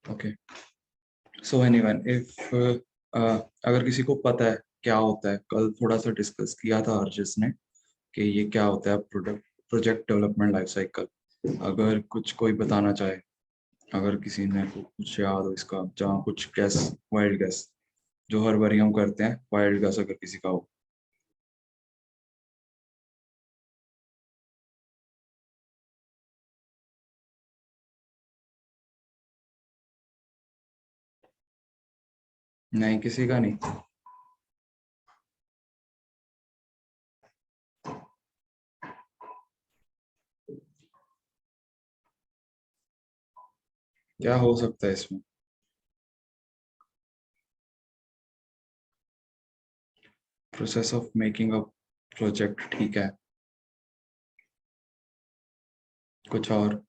Okay, so anyone if अगर किसी को पता है क्या होता है, कल थोड़ा सा डिस्कस किया था अर्जिस ने कि ये क्या होता है प्रोजेक्ट डेवलपमेंट लाइफ साइकिल। अगर कुछ कोई बताना चाहे, अगर किसी ने को कुछ याद हो इसका, जहाँ कुछ गैस, वाइल्ड गैस जो हर बारी हम करते हैं, वाइल्ड गैस अगर किसी का हो। नहीं, किसी का नहीं। क्या हो सकता है इसमें? Process of making a project, ठीक है। कुछ और?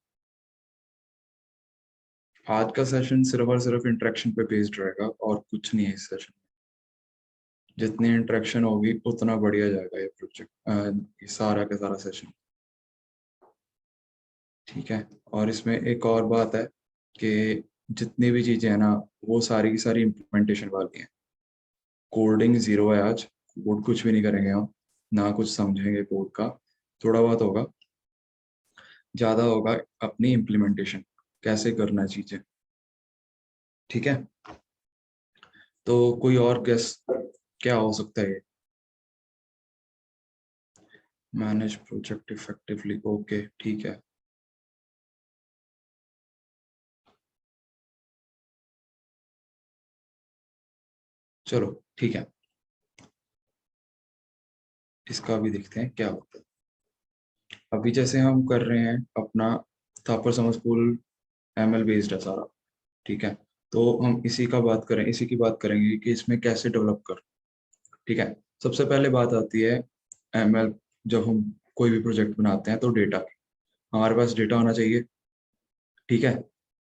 आज का सेशन सिर्फ और सिर्फ इंटरेक्शन पे बेस्ड रहेगा और कुछ नहीं है इस सेशन। जितनी इंटरेक्शन होगी उतना बढ़िया जाएगा ये प्रोजेक्ट, ये सारा का सारा सेशन। ठीक है। और इसमें एक और बात है कि जितनी भी चीजें हैं ना, वो सारी की सारी इम्प्लीमेंटेशन वाली हैं। कोडिंग जीरो है आज। कोड कुछ भी नहीं करेंगे हम, ना कुछ समझेंगे कोड का। थोड़ा बहुत होगा, ज्यादा होगा अपनी इम्प्लीमेंटेशन, कैसे करना है चीजें। ठीक है। तो कोई और गेस क्या हो सकता है? मैनेज प्रोजेक्ट इफेक्टिवली, ओके ठीक है। चलो ठीक है, इसका भी देखते हैं क्या होता है। अभी जैसे हम कर रहे हैं अपना Thapar summer school, ML based है सारा। ठीक है। तो हम इसी का बात करें, इसी की बात करेंगे कि इसमें कैसे डेवलप कर। ठीक है। सबसे पहले बात आती है एमएल। जब हम कोई भी प्रोजेक्ट बनाते हैं तो डेटा की, हमारे पास डेटा होना चाहिए। ठीक है।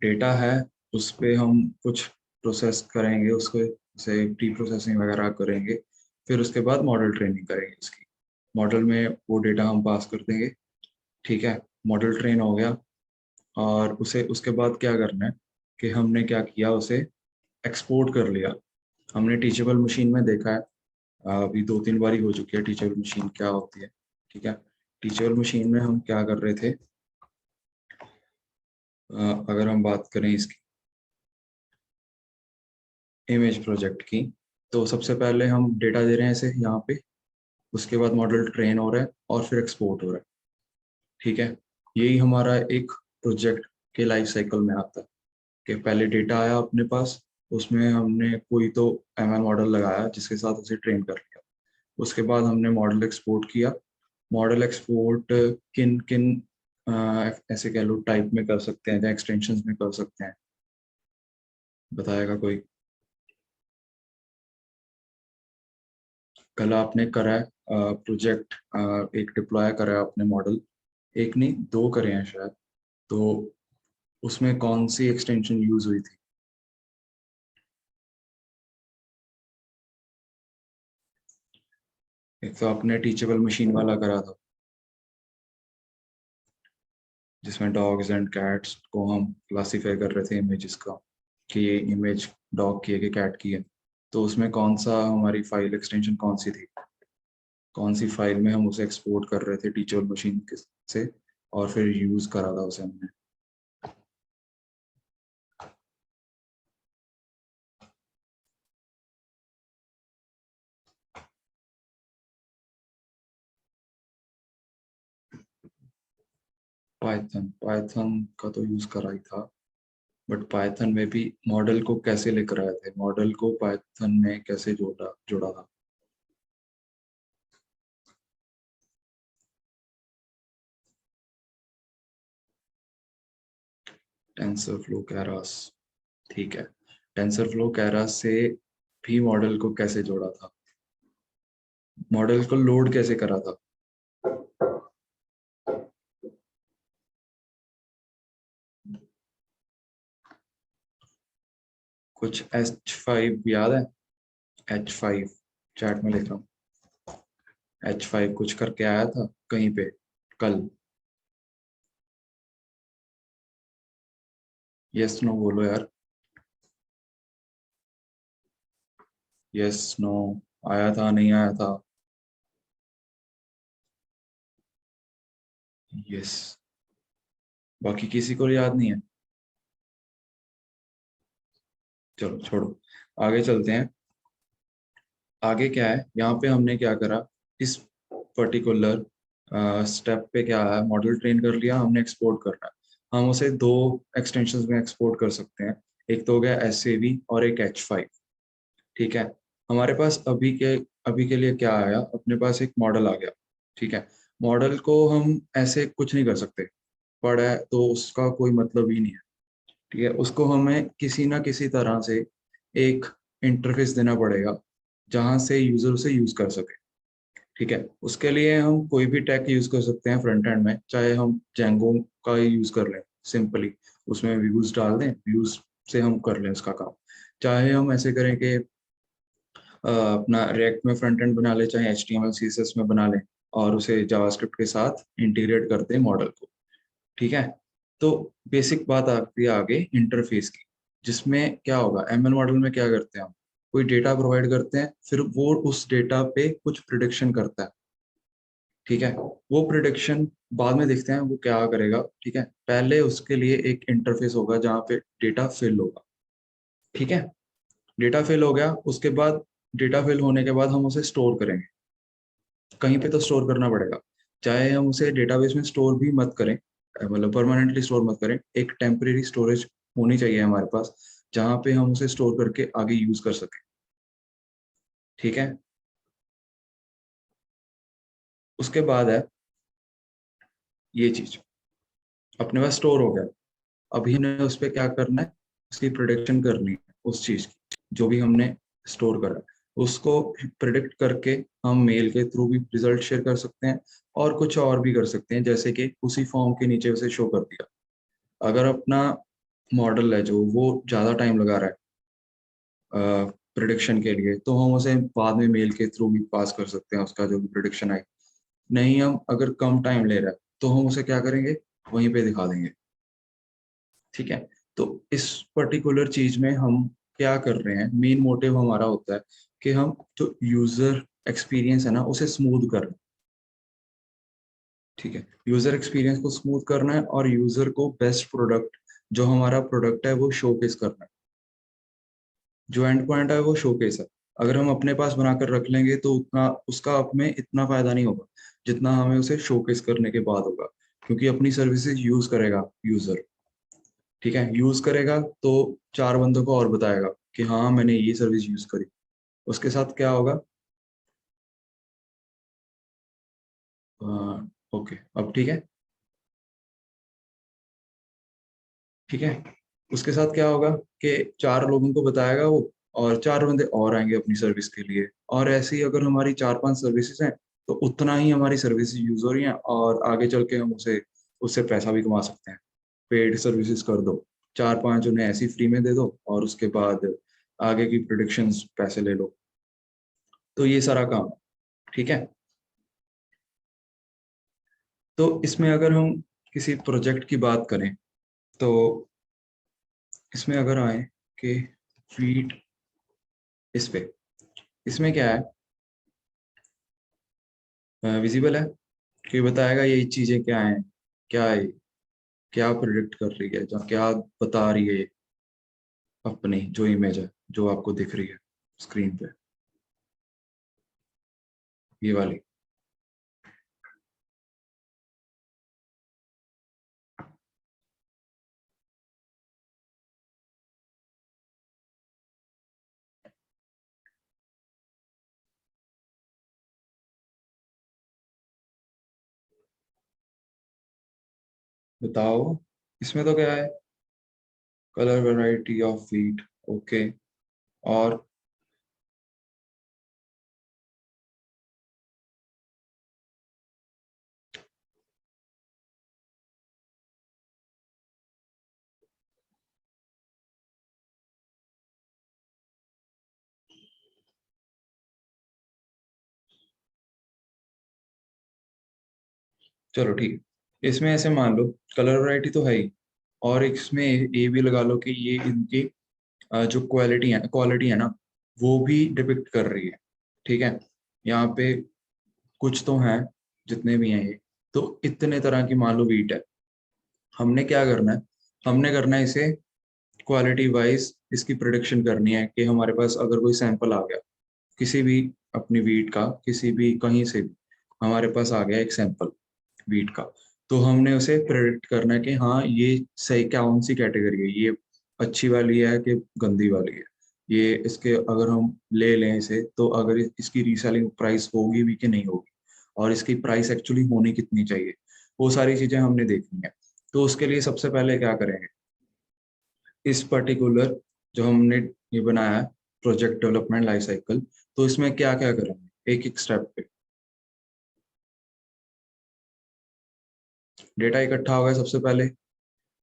डेटा है, उस पे हम कुछ प्रोसेस करेंगे उसको, जैसे प्री प्रोसेसिंग वगैरह करेंगे। फिर उसके बाद मॉडल ट्रेनिंग करेंगे उसकी। मॉडल में वो डेटा हम पास कर देंगे। ठीक है। मॉडल ट्रेन हो गया, और उसे उसके बाद क्या करना है कि हमने क्या किया, उसे एक्सपोर्ट कर लिया। हमने टीचेबल मशीन में देखा है, अभी 2-3 बारी हो चुकी है टीचेबल मशीन क्या होती है। ठीक है। टीचेबल मशीन में हम क्या कर रहे थे, अगर हम बात करें इसकी इमेज प्रोजेक्ट की, तो सबसे पहले हम डेटा दे रहे हैं इसे यहाँ पे। उसके बाद मॉडल ट्रेन हो रहा है और फिर एक्सपोर्ट हो रहा है। ठीक है। यही हमारा एक प्रोजेक्ट के लाइफ साइकिल में आता है कि पहले डेटा आया अपने पास, उसमें हमने कोई तो एमएल मॉडल लगाया जिसके साथ उसे ट्रेन कर लिया। उसके बाद हमने मॉडल एक्सपोर्ट किया। मॉडल एक्सपोर्ट किन किन ऐसे कह लो टाइप में कर सकते हैं या एक्सटेंशन में कर सकते हैं, बताएगा कोई? कल आपने करा है प्रोजेक्ट, एक डिप्लॉय करा है आपने मॉडल, एक नहीं दो करे हैं शायद। तो उसमें कौन सी एक्सटेंशन यूज हुई थी? एक तो आपने टीचेबल मशीन वाला करा था, जिसमें डॉग्स एंड कैट्स को हम क्लासीफाई कर रहे थे इमेजेस का, कि ये इमेज डॉग की है कि कैट की है। तो उसमें कौन सा हमारी फाइल एक्सटेंशन कौन सी थी? कौन सी फाइल में हम उसे एक्सपोर्ट कर रहे थे टीचेबल मशीन से, और फिर यूज करा था उसे हमने? पाइथन, पाइथन का तो यूज करा ही था। बट पाइथन में भी मॉडल को कैसे लेकर आए थे, मॉडल को पाइथन में कैसे जोड़ा जोड़ा था? टेंसर फ्लो कैरास, ठीक है। टेंसर फ्लो कैरास से भी मॉडल को कैसे जोड़ा था, मॉडल को लोड कैसे करा था? कुछ H5 याद है? H5, चैट में लिख रहा हूँ। H5 कुछ करके आया था कहीं पे कल? यस नो बोलो यार। यस नो, आया था नहीं आया था? यस। बाकी किसी को याद नहीं है? चलो छोड़ो, आगे चलते हैं। आगे क्या है, यहाँ पे हमने क्या करा, इस पर्टिकुलर स्टेप पे क्या है, मॉडल ट्रेन कर लिया हमने, एक्सपोर्ट करना है। हम उसे दो एक्सटेंशंस में एक्सपोर्ट कर सकते हैं। एक तो हो गया SAV और एक H5। ठीक है। हमारे पास अभी के लिए क्या आया, अपने पास एक मॉडल आ गया। ठीक है। मॉडल को हम ऐसे कुछ नहीं कर सकते, पड़ा है तो उसका कोई मतलब ही नहीं है। ठीक है, उसको हमें किसी ना किसी तरह से एक इंटरफेस देना पड़ेगा जहां से यूजर उसे यूज कर सके। ठीक है, उसके लिए हम कोई भी टैग यूज कर सकते हैं फ्रंट एंड में, चाहे हम जेंगो का यूज कर लें सिंपली, उसमें व्यूज डाल दें, व्यूज से हम कर लें उसका काम। चाहे हम ऐसे करें कि अपना रिएक्ट में फ्रंट एंड बना ले, चाहे HTML CSS में बना लें, और उसे जावास्क्रिप्ट के साथ इंटीग्रेट कर दें मॉडल को। ठीक है। तो बेसिक बात आती है आगे इंटरफेस की, जिसमें क्या होगा, ML मॉडल में क्या करते हैं हम, कोई डेटा प्रोवाइड करते हैं, फिर वो उस डेटा पे कुछ प्रिडिक्शन करता है। ठीक है। वो प्रिडिक्शन बाद में देखते हैं वो क्या करेगा। ठीक है, पहले उसके लिए एक इंटरफेस होगा जहाँ पे डेटा फिल होगा। ठीक है। डेटा फिल हो गया, उसके बाद डेटा फिल होने के बाद हम उसे स्टोर करेंगे, कहीं पे तो स्टोर करना पड़ेगा। चाहे हम उसे डेटाबेस में स्टोर भी मत करें, मतलब परमानेंटली स्टोर मत करें, एक टेम्परेरी स्टोरेज होनी चाहिए हमारे पास, जहाँ पे हम उसे स्टोर करके आगे यूज कर सकें। ठीक है। उसके बाद है ये चीज, अपने पास स्टोर हो गया। अभी हमें उस पर क्या करना है, उसकी प्रोडिक्शन करनी है उस चीज की, जो भी हमने स्टोर करा है उसको प्रिडिक्ट करके हम मेल के थ्रू भी रिजल्ट शेयर कर सकते हैं, और कुछ और भी कर सकते हैं, जैसे कि उसी फॉर्म के नीचे उसे शो कर दिया। अगर अपना मॉडल है जो वो ज़्यादा टाइम लगा रहा है प्रिडिक्शन के लिए, तो हम उसे बाद में मेल के थ्रू भी पास कर सकते हैं उसका जो भी प्रिडिक्शन है। नहीं, हम अगर कम टाइम ले रहा है तो हम उसे क्या करेंगे, वहीं पे दिखा देंगे। ठीक है। तो इस पर्टिकुलर चीज में हम क्या कर रहे हैं, मेन मोटिव हमारा होता है कि हम जो यूजर एक्सपीरियंस है ना उसे स्मूथ कर रहे हैं। ठीक है, यूजर एक्सपीरियंस को स्मूथ करना है और यूजर को बेस्ट प्रोडक्ट, जो हमारा प्रोडक्ट है वो शोकेस करना है। जो एंड पॉइंट है वो शोकेस है। अगर हम अपने पास बनाकर रख लेंगे तो उतना उसका हमें इतना फायदा नहीं होगा जितना हमें उसे शोकेस करने के बाद होगा, क्योंकि अपनी सर्विसेज यूज करेगा यूजर। ठीक है, यूज करेगा तो चार बंदों को और बताएगा कि हाँ मैंने ये सर्विस यूज करी। उसके साथ क्या होगा, ओके अब ठीक है। ठीक है, उसके साथ क्या होगा कि चार लोगों को बताएगा वो, और चार बंदे और आएंगे अपनी सर्विस के लिए, और ऐसे ही अगर हमारी चार पांच सर्विसेज हैं तो उतना ही हमारी सर्विसेज यूज हो रही हैं, और आगे चल के हम उसे उससे पैसा भी कमा सकते हैं। पेड सर्विसेज कर दो, चार पांच उन्हें ऐसी फ्री में दे दो, और उसके बाद आगे की प्रिडिक्शंस पैसे ले लो। तो ये सारा काम है। ठीक है। तो इसमें अगर हम किसी प्रोजेक्ट की बात करें, तो इसमें अगर आए कि फीड, इस पे, इसमें क्या है, विजिबल है कि बताएगा ये चीजें क्या हैं, क्या है, क्या प्रिडिक्ट कर रही है, जो क्या बता रही है ये, अपनी जो इमेज है जो आपको दिख रही है स्क्रीन पे, ये वाली। बताओ, इसमें तो क्या है, colour variety of feed, okay, और चलो ठीक है, इसमें ऐसे मान लो कलर वैरायटी तो है ही, और इसमें ये भी लगा लो कि ये इनकी जो क्वालिटी है ना, वो भी डिपिक्ट कर रही है। ठीक है, यहाँ पे कुछ तो हैं, जितने भी हैं ये, तो इतने तरह की मान लो वीट है। हमने क्या करना है, हमने करना है इसे क्वालिटी वाइज इसकी प्रिडिक्शन करनी है कि हमारे पास अगर कोई सैंपल आ गया किसी भी अपनी वीट का, किसी भी कहीं से भी हमारे पास आ गया एक सैंपल वीट का, तो हमने उसे प्रेडिक्ट करना है कि हाँ ये सही कौन सी कैटेगरी है, ये अच्छी वाली है कि गंदी वाली है, ये इसके अगर हम ले लें इसे तो अगर इसकी रीसेलिंग प्राइस होगी भी कि नहीं होगी, और इसकी प्राइस एक्चुअली होनी कितनी चाहिए, वो सारी चीजें हमने देखनी है। तो उसके लिए सबसे पहले क्या करेंगे, इस पर्टिकुलर जो हमने ये बनाया है प्रोजेक्ट डेवलपमेंट लाइफ साइकिल, तो इसमें क्या क्या करेंगे एक एक स्टेप पे। डेटा इकट्ठा होगा सबसे पहले।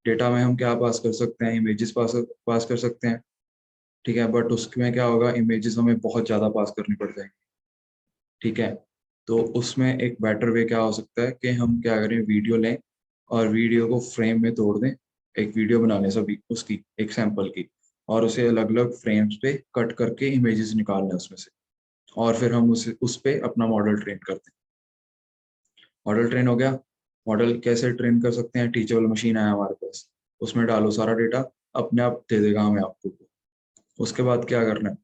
डेटा में हम क्या पास कर सकते हैं, इमेजेस पास पास कर सकते हैं। ठीक है, बट उसमें क्या होगा, इमेजेस हमें बहुत ज़्यादा पास करनी पड़ जाएंगी। ठीक है, तो उसमें एक बेटर वे क्या हो सकता है कि हम क्या करें, वीडियो लें और वीडियो को फ्रेम में तोड़ दें, एक वीडियो बना लें सभी उसकी एक सैंपल की, और उसे अलग अलग फ्रेम्स पे कट करके इमेजेस निकाल लें उसमें से, और फिर हम उस पे अपना मॉडल ट्रेन करते हैं। मॉडल ट्रेन हो गया। मॉडल कैसे ट्रेन कर सकते हैं, टीचेबल मशीन है हमारे पास, उसमें डालो सारा डेटा, अपने आप दे देगा हमें आपको। उसके बाद क्या करना है,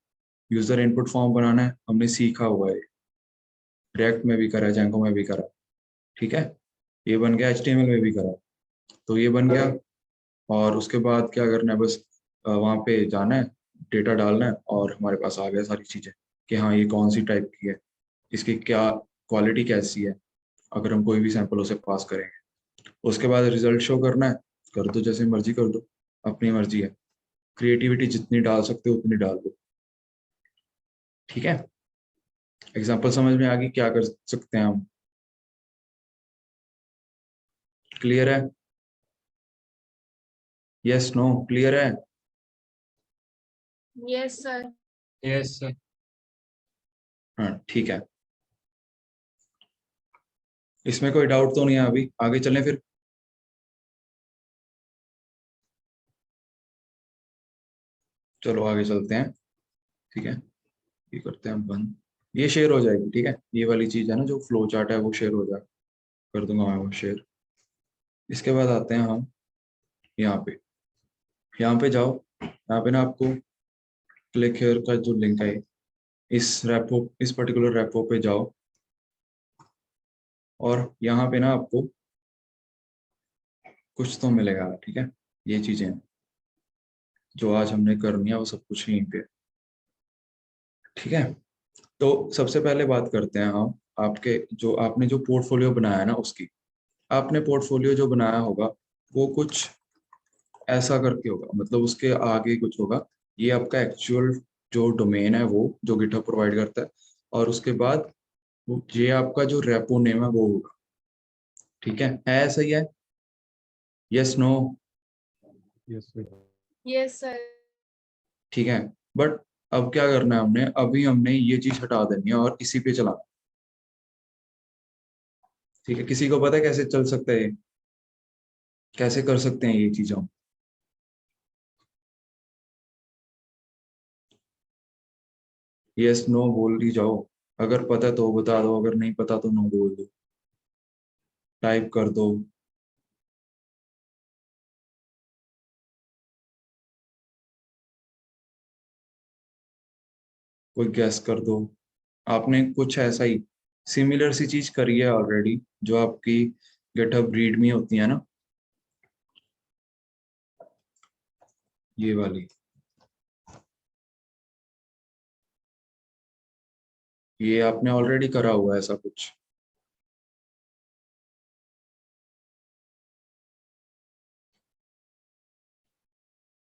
यूजर इनपुट फॉर्म बनाना है, हमने सीखा हुआ है, रिएक्ट में भी करा है, जेंगो में भी करा है। ठीक है, ये बन गया, HTML में भी करा है, तो ये बन गया। और उसके बाद क्या करना है, बस वहाँ पे जाना है, डेटा डालना है, और हमारे पास आ गया सारी चीज़ें कि हाँ ये कौन सी टाइप की है, इसकी क्या क्वालिटी कैसी है, अगर हम कोई भी सैंपल उसे पास करेंगे। उसके बाद रिजल्ट शो करना है, कर दो जैसे मर्जी कर दो, अपनी मर्जी है, क्रिएटिविटी जितनी डाल सकते हो उतनी डाल दो। ठीक है, एग्जाम्पल समझ में आ गई क्या कर सकते हैं हम, क्लियर है, यस नो क्लियर है। Yes sir. Yes sir. हाँ ठीक है, इसमें कोई डाउट तो नहीं है, अभी आगे चलें फिर। चलो आगे चलते हैं। ठीक है, ये करते हैं हम बंद, ये शेयर हो जाएगी। ठीक है, ये वाली चीज है ना जो फ्लो चार्ट है वो शेयर हो जाएगा, कर दूंगा मैं वो शेयर। इसके बाद आते हैं हम यहाँ पे, यहाँ पे जाओ, यहाँ पे ना आपको क्लिक हेयर का जो लिंक है, इस रेपो, इस पर्टिकुलर रेपो पे जाओ, और यहाँ पे ना आपको कुछ तो मिलेगा। ठीक है, ये चीजें हैं जो आज हमने करनी है, वो सब कुछ यहीं पे है। ठीक है, तो सबसे पहले बात करते हैं हम आपके जो आपने जो पोर्टफोलियो बनाया है ना उसकी। आपने पोर्टफोलियो जो बनाया होगा वो कुछ ऐसा करके होगा, मतलब उसके आगे कुछ होगा, ये आपका एक्चुअल जो डोमेन है वो जो गिटहब प्रोवाइड करता है, और उसके बाद ये आपका जो रेपो नेम है वो होगा। ठीक है सही है, yes no. Yes sir. Yes sir. ठीक है, बट अब क्या करना है हमने, अभी हमने ये चीज हटा देनी है और इसी पे चलाना। ठीक है, किसी को पता है कैसे चल सकता है ये, कैसे कर सकते हैं ये चीज हम। यस नो बोल ही जाओ, अगर पता है तो बता दो, अगर नहीं पता तो नो बोल दो, टाइप कर दो। कोई गैस कर दो, आपने कुछ ऐसा ही सिमिलर सी चीज करी है ऑलरेडी, जो आपकी गिटहब रीडमी होती है ना, ये वाली, ये आपने ऑलरेडी करा हुआ है ऐसा कुछ।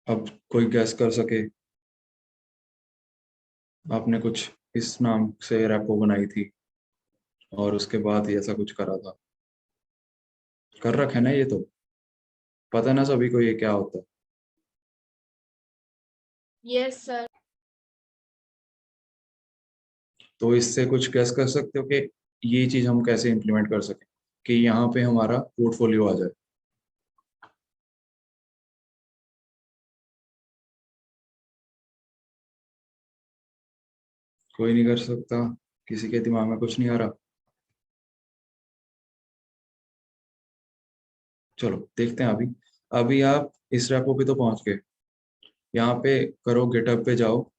अब कोई गैस कर सके, आपने कुछ इस नाम से रेपो बनाई थी और उसके बाद ही ऐसा कुछ करा था, कर रखा है ना ये तो, पता है ना सभी को ये क्या होता है। Yes sir. तो इससे कुछ गैस कर सकते हो कि ये चीज हम कैसे इम्प्लीमेंट कर सकें कि यहाँ पे हमारा पोर्टफोलियो आ जाए। कोई नहीं कर सकता? किसी के दिमाग में कुछ नहीं आ रहा? चलो देखते हैं। अभी अभी आप इस रेपो पे तो पहुंच गए। यहाँ पे करो, गिटहब पे जाओ।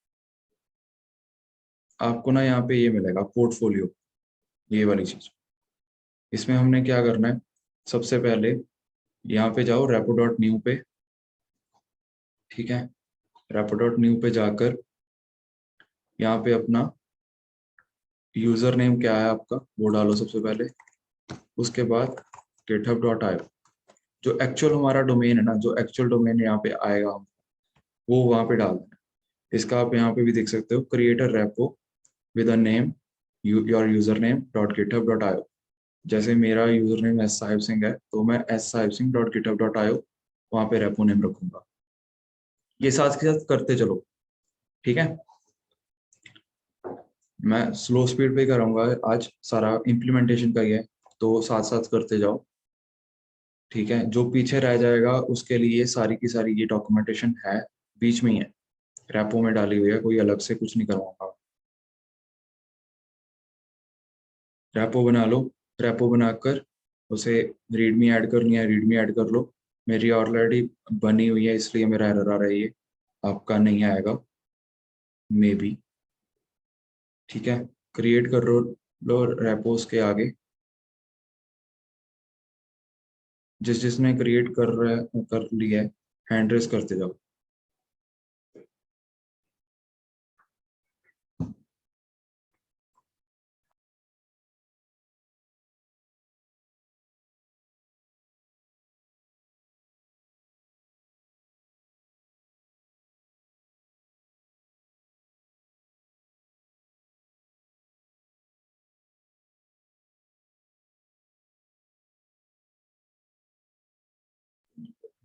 आपको ना यहाँ पे ये मिलेगा पोर्टफोलियो, ये वाली चीज। इसमें हमने क्या करना है, सबसे पहले यहाँ पे जाओ रेपो डॉट न्यू पे। ठीक है, रेपो डॉट न्यू पे जाकर यहाँ पे अपना यूजर नेम क्या है आपका वो डालो सबसे पहले। उसके बाद github.io, जो एक्चुअल हमारा डोमेन है ना, जो एक्चुअल डोमेन यहाँ पे आएगा हम वो वहाँ पे डाल देना। इसका आप यहाँ पे भी देख सकते हो, create a rapport with a name your user name dot GitHub dot आयो। जैसे मेरा user name S Sahib Singh है, तो मैं S Sahib Singh dot GitHub dot आयो वहाँ पे रेपो नेम रखूंगा। ये साथ के साथ करते चलो, ठीक है। मैं स्लो स्पीड पे कराऊंगा, आज सारा इम्प्लीमेंटेशन का ही है, तो साथ साथ करते जाओ। ठीक है, जो पीछे रह जाएगा उसके लिए सारी की सारी ये डॉक्यूमेंटेशन है, बीच में ही है, रेपो में डाली हुई है, कोई अलग से कुछ नहीं करवाऊंगा। रेपो बना लो, रेपो बनाकर उसे रीडमी ऐड करनी है, रीडमी ऐड कर लो। मेरी ऑलरेडी बनी हुई है इसलिए मेरा एरर आ रहा है, ये आपका नहीं आएगा मे बी। ठीक है, क्रिएट कर लो रेपोस के आगे। जिसने क्रिएट कर लिया है हैंड रेस करते जाओ।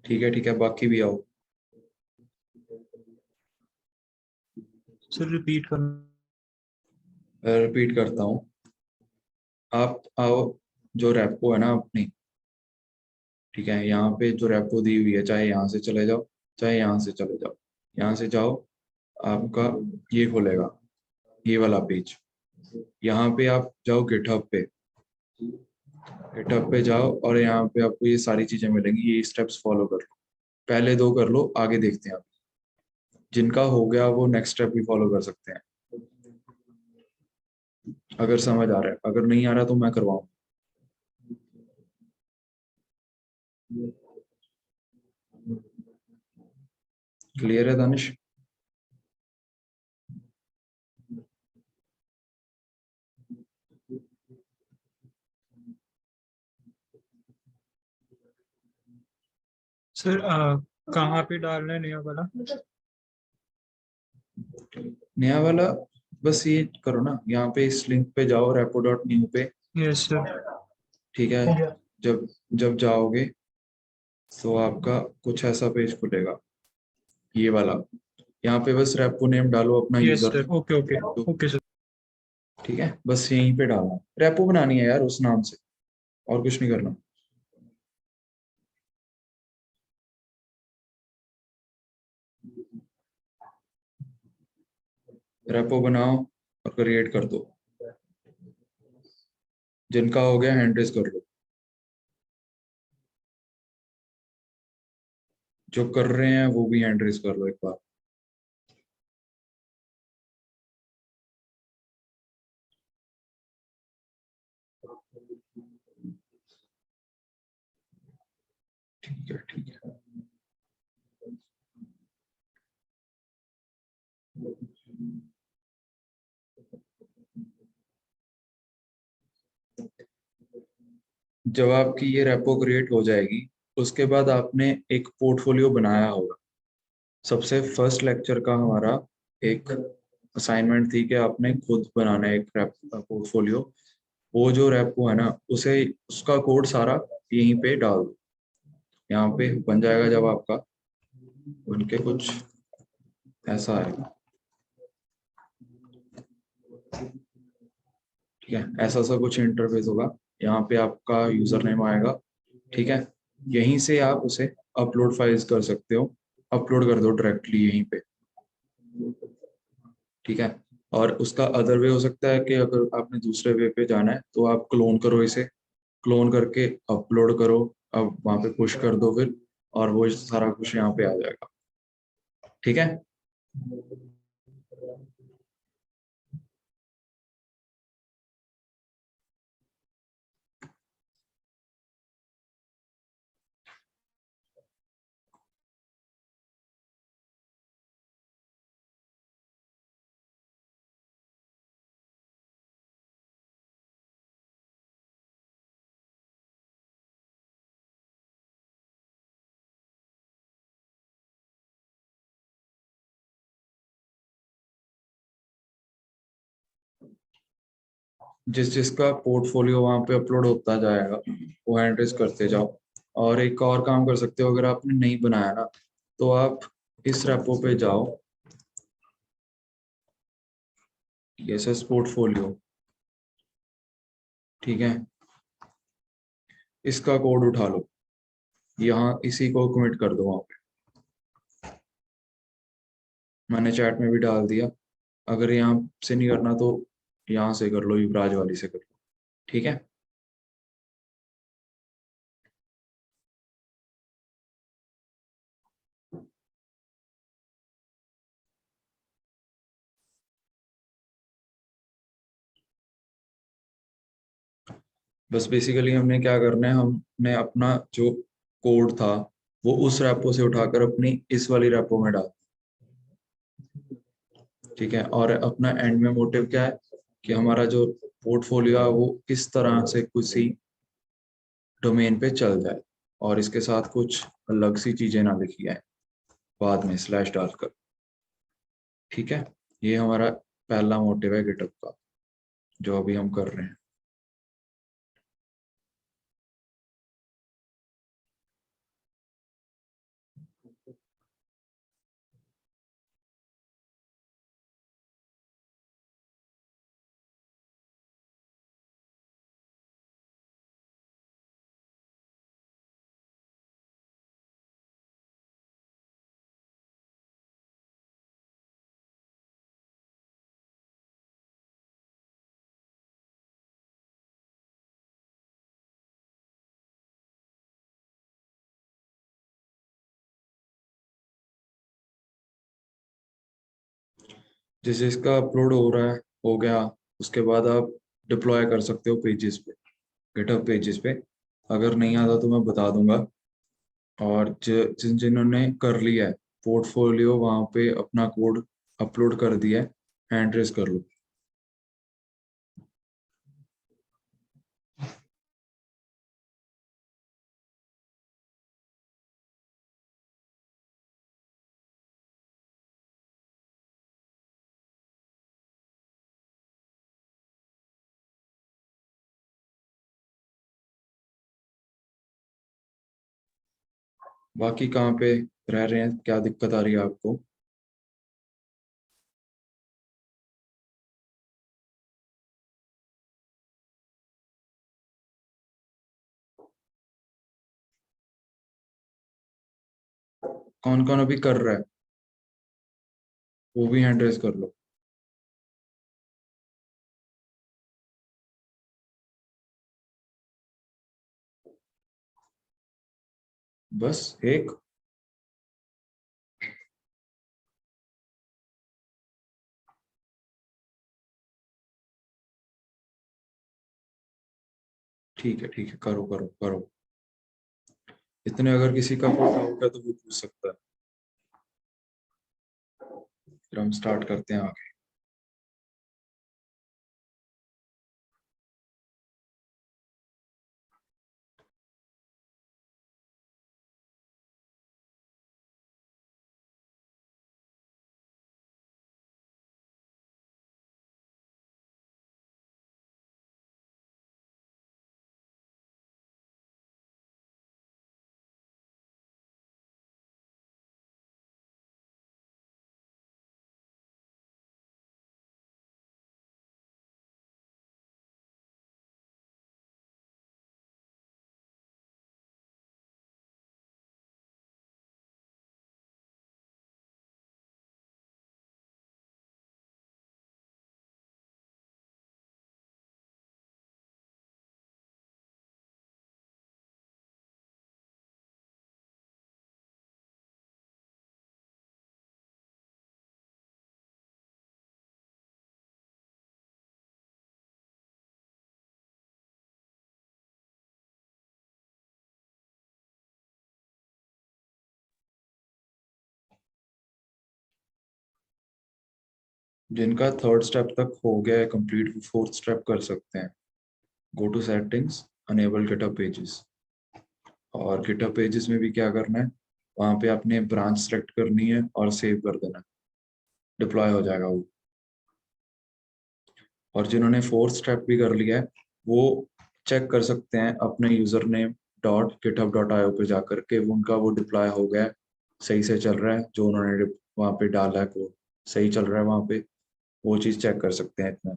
ठीक है, बाकी भी आओ। सर रिपीट करना। रिपीट करता हूँ, आप आओ, जो रेपो है ना अपनी, ठीक है, यहाँ पे जो रेपो दी हुई है, चाहे यहाँ से चले जाओ चाहे यहाँ से चले जाओ, यहाँ से जाओ, आपका ये खुलेगा, ये वाला पेज। यहाँ पे आप जाओ गिटहब पे, गिटहब पे जाओ और यहाँ पे आपको ये सारी चीजें मिलेंगी, ये स्टेप्स फॉलो कर लो। पहले दो कर लो, आगे देखते हैं। जिनका हो गया वो नेक्स्ट स्टेप भी फॉलो कर सकते हैं, अगर समझ आ रहा है। अगर नहीं आ रहा तो मैं करवाऊँ। क्लियर है दानिश? सर कहाँ पे डालना है नया वाला? नया वाला बस ये करो ना, यहाँ पे इस लिंक पे जाओ रेपो डॉट न्यू पे। Yes sir. ठीक है, जब जब जाओगे तो आपका कुछ ऐसा पेज खुलेगा, ये वाला। यहाँ पे बस रेपो नेम डालो अपना yes user sir, okay okay name. Okay sir. ठीक है, बस यहीं पे डालना, रेपो बनानी है यार उस नाम से, और कुछ नहीं करना। रेपो बनाओ और क्रिएट कर दो। जिनका हो गया हैंड रेज कर लो, जो कर रहे हैं वो भी हैंड रेज कर लो एक बार। ठीक है, जब आपकी ये रेपो क्रिएट हो जाएगी उसके बाद आपने एक पोर्टफोलियो बनाया होगा। सबसे फर्स्ट लेक्चर का हमारा एक असाइनमेंट थी कि आपने खुद बनाना है एक पोर्टफोलियो। वो जो रेपो है ना, उसे उसका कोड सारा यहीं पे डाल दो। यहाँ पे बन जाएगा जब आपका, उनके कुछ ऐसा आएगा। ठीक है, ऐसा सा कुछ इंटरफेस होगा। यहाँ पे आपका यूजर नेम आएगा। ठीक है, यहीं से आप उसे अपलोड फाइल्स कर सकते हो, अपलोड कर दो डायरेक्टली यहीं पे। ठीक है, और उसका अदर वे हो सकता है कि अगर आपने दूसरे वे पे जाना है तो आप क्लोन करो इसे, क्लोन करके अपलोड करो, अब वहां पे पुश कर दो फिर, और वो सारा कुछ यहाँ पे आ जाएगा। ठीक है। जिस जिसका पोर्टफोलियो वहां पे अपलोड होता जाएगा वो हैंड रेज करते जाओ। और एक और काम कर सकते हो, अगर आपने नहीं बनाया ना तो आप इस रेपो पे जाओ, एस पोर्टफोलियो, ठीक है, इसका कोड उठा लो, यहाँ इसी को कमिट कर दो वहां पे, मैंने चैट में भी डाल दिया। अगर यहाँ से नहीं करना तो यहाँ से कर लो, युवराज वाली से कर लो। ठीक है। बस बेसिकली हमने क्या करना है, हमने अपना जो कोड था वो उस रेपो से उठाकर अपनी इस वाली रेपो में डाल, ठीक है। और अपना एंड में मोटिव क्या है कि हमारा जो पोर्टफोलियो है वो इस तरह से किसी डोमेन पे चल जाए और इसके साथ कुछ अलग सी चीजें ना लिखी जाए बाद में स्लैश डालकर। ठीक है, ये हमारा पहला मोटिव है गिटहब का जो अभी हम कर रहे हैं। जिस जिसका अपलोड हो रहा है हो गया, उसके बाद आप डिप्लॉय कर सकते हो पेजेस पे, गिटहब पेजेस पे। अगर नहीं आता तो मैं बता दूंगा। और जिन जिन्होंने कर लिया है पोर्टफोलियो वहां पे अपना कोड अपलोड कर दिया है, हैंड रेस कर लो। बाकी कहाँ पे रह रहे हैं, क्या दिक्कत आ रही है आपको? कौन कौन अभी कर रहा है वो भी हैंड रेस कर लो। बस एक। ठीक है, करो करो करो। इतने अगर किसी का कोई डाउट है तो वो पूछ सकता है, फिर हम स्टार्ट करते हैं आगे। जिनका थर्ड स्टेप तक हो गया है कंप्लीट, वो फोर्थ स्टेप कर सकते हैं। Go to settings, enable GitHub pages. और गिटहब पेजेस में भी क्या करना है, वहां पे आपने ब्रांच सेलेक्ट करनी है और सेव कर देना है, डिप्लॉय हो जाएगा वो। और जिन्होंने फोर्थ स्टेप भी कर लिया है वो चेक कर सकते हैं अपने user name dot GitHub dot IO पे जाकर के उनका वो डिप्लॉय हो गया है, सही से चल रहा है, जो उन्होंने वहाँ पे डाला है कोड सही चल रहा है वहाँ पे, वो चीज़ चेक कर सकते हैं इतना।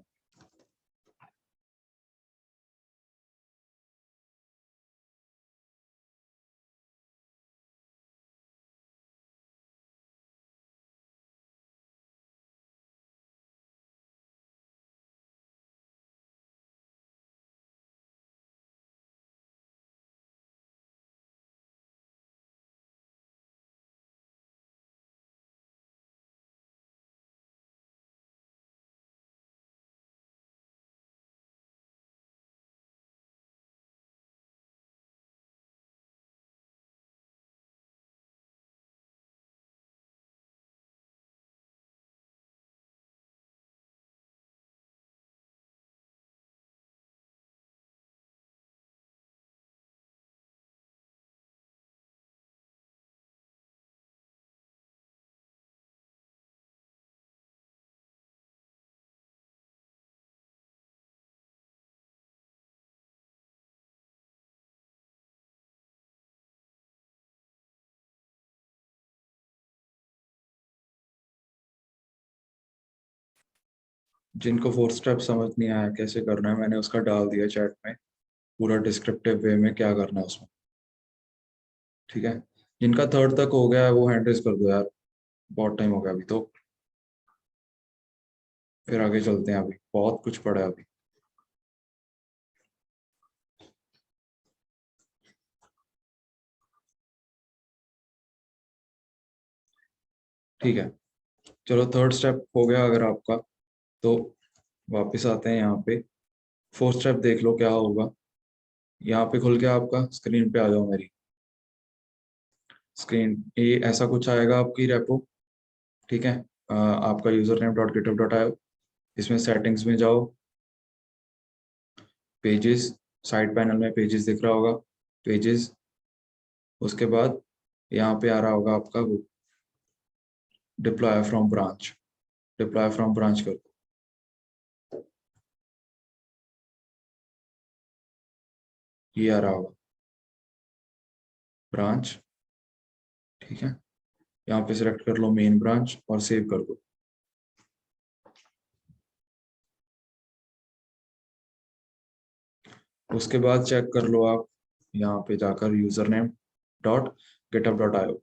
जिनको फोर्थ स्टेप समझ नहीं आया कैसे करना है, मैंने उसका डाल दिया चैट में, पूरा डिस्क्रिप्टिव वे में क्या करना है उसमें। ठीक है, जिनका थर्ड तक हो गया है वो हैंड रेज कर दो यार, बहुत टाइम हो गया अभी तो, फिर आगे चलते हैं, अभी बहुत कुछ पड़ा है अभी। ठीक है, चलो थर्ड स्टेप हो गया अगर आपका, तो वापस आते हैं यहाँ पे। फोर्थ स्टेप देख लो क्या होगा, यहाँ पे खुल के आपका स्क्रीन पे आ जाओ मेरी स्क्रीन, ये ऐसा कुछ आएगा आपकी रेपो। ठीक है, आपका user name dot GitHub dot आयो, इसमें सेटिंग्स में जाओ, पेजेस, साइड पैनल में पेजेस दिख रहा होगा, पेजेस, उसके बाद यहाँ पे आ रहा होगा आपका वो deploy from branch, deploy from branch कर दो। ये आ रहा होगा ब्रांच। ठीक है, यहाँ पे सिलेक्ट कर लो मेन ब्रांच और सेव कर दो। उसके बाद चेक कर लो आप यहाँ पे जाकर user name dot GitHub dot आयो।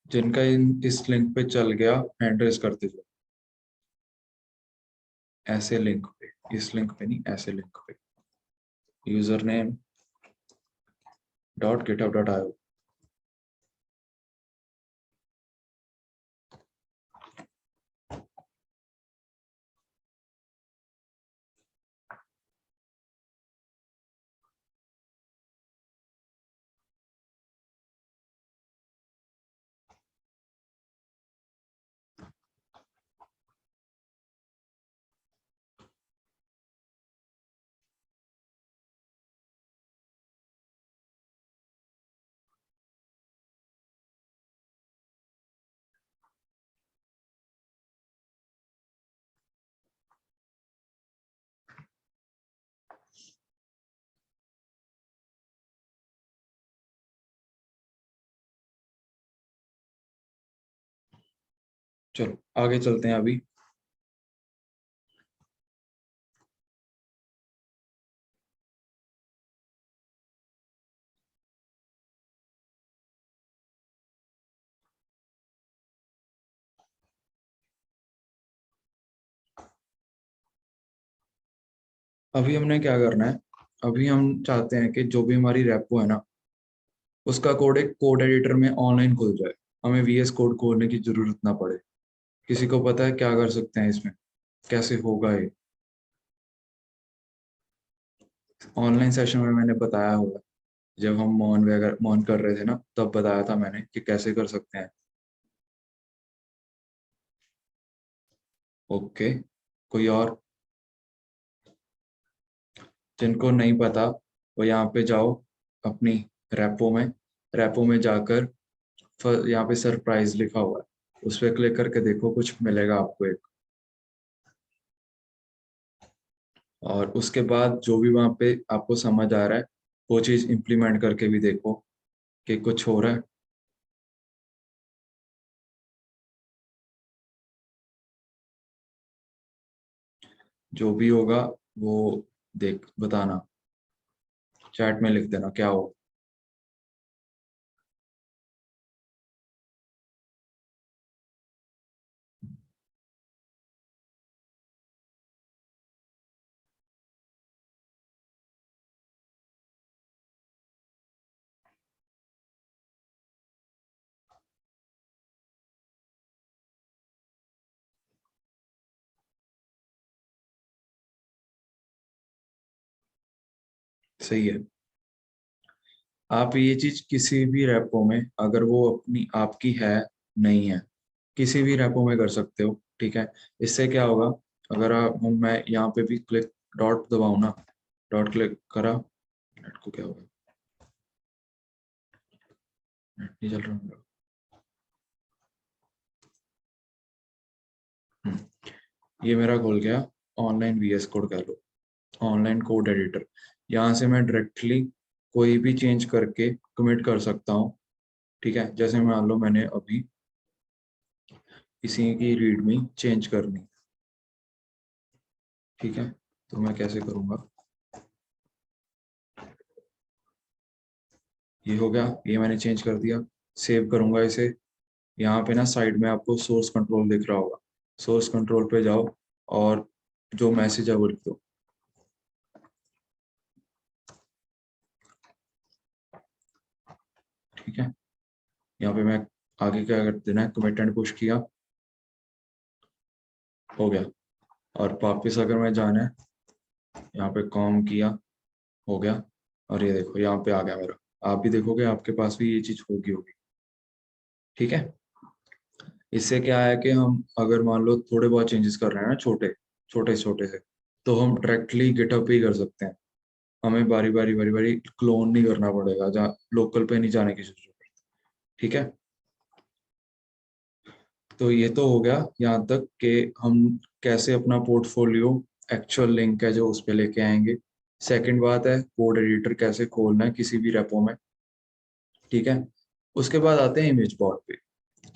जिनका इस लिंक पे चल गया हैंड रेज करते जाओ, ऐसे लिंक पे, इस लिंक पे नहीं, ऐसे लिंक पे, user name dot GitHub dot आयो। चलो आगे चलते हैं अभी। अभी हमने क्या करना है, अभी हम चाहते हैं कि जो भी हमारी रेपो है ना, उसका कोड एक कोड एडिटर में ऑनलाइन खुल जाए, हमें वीएस कोड खोलने की जरूरत ना पड़े। किसी को पता है क्या कर सकते हैं इसमें, कैसे होगा ये? ऑनलाइन सेशन में मैंने बताया होगा, जब हम मौन कर रहे थे ना, तब बताया था मैंने कि कैसे कर सकते हैं। ओके, कोई और? जिनको नहीं पता वो यहाँ पे जाओ अपनी रेपो में जाकर यहाँ पे सरप्राइज लिखा हुआ है, उस पर क्लिक करके देखो, कुछ मिलेगा आपको एक। और उसके बाद जो भी वहाँ पे आपको समझ आ रहा है वो चीज इम्प्लीमेंट करके भी देखो कि कुछ हो रहा है। जो भी होगा वो देख बताना, चैट में लिख देना क्या हो। सही है। आप ये चीज किसी भी रेपो में, अगर वो अपनी आपकी है नहीं है, किसी भी रेपो में कर सकते हो, ठीक है। इससे क्या होगा, अगर मैं यहाँ पे भी क्लिक डॉट दबाऊ ना, डॉट क्लिक करा, नेट को क्या होगा, नेट नहीं चल रहा मेरा। ये मेरा खुल गया ऑनलाइन वीएस कोड, कह लो ऑनलाइन कोड एडिटर। यहाँ से मैं डायरेक्टली कोई भी चेंज करके कमिट कर सकता हूँ, ठीक है। जैसे मान लो मैंने अभी इसी की रीडमी चेंज करनी, ठीक है, तो मैं कैसे करूँगा? ये हो गया, ये मैंने चेंज कर दिया, सेव करूँगा इसे। यहाँ पे ना साइड में आपको सोर्स कंट्रोल दिख रहा होगा, सोर्स कंट्रोल पे जाओ और जो मैसेज है वो लिख दो, ठीक है। यहाँ पे मैं आगे क्या कर देना है, कमिट एंड पुश किया, हो गया। और वापस अगर मैं जाना है, यहाँ पे कॉम किया, हो गया। और ये देखो यहाँ पे आ गया मेरा, आप भी देखोगे आपके पास भी ये चीज होगी होगी, ठीक है। इससे क्या है कि हम अगर मान लो थोड़े बहुत चेंजेस कर रहे हैं ना, छोटे छोटे छोटे से, तो हम डायरेक्टली गिटहब पे ही कर सकते हैं। हमें बारी बारी क्लोन नहीं करना पड़ेगा, जहाँ लोकल पे नहीं जाने की जरूरत है, ठीक है। तो ये तो हो गया यहाँ तक कि हम कैसे अपना पोर्टफोलियो एक्चुअल लिंक है जो उस पे लेके आएंगे। सेकंड बात है कोड एडिटर कैसे खोलना है किसी भी रेपो में, ठीक है। उसके बाद आते हैं इमेज बॉट पे।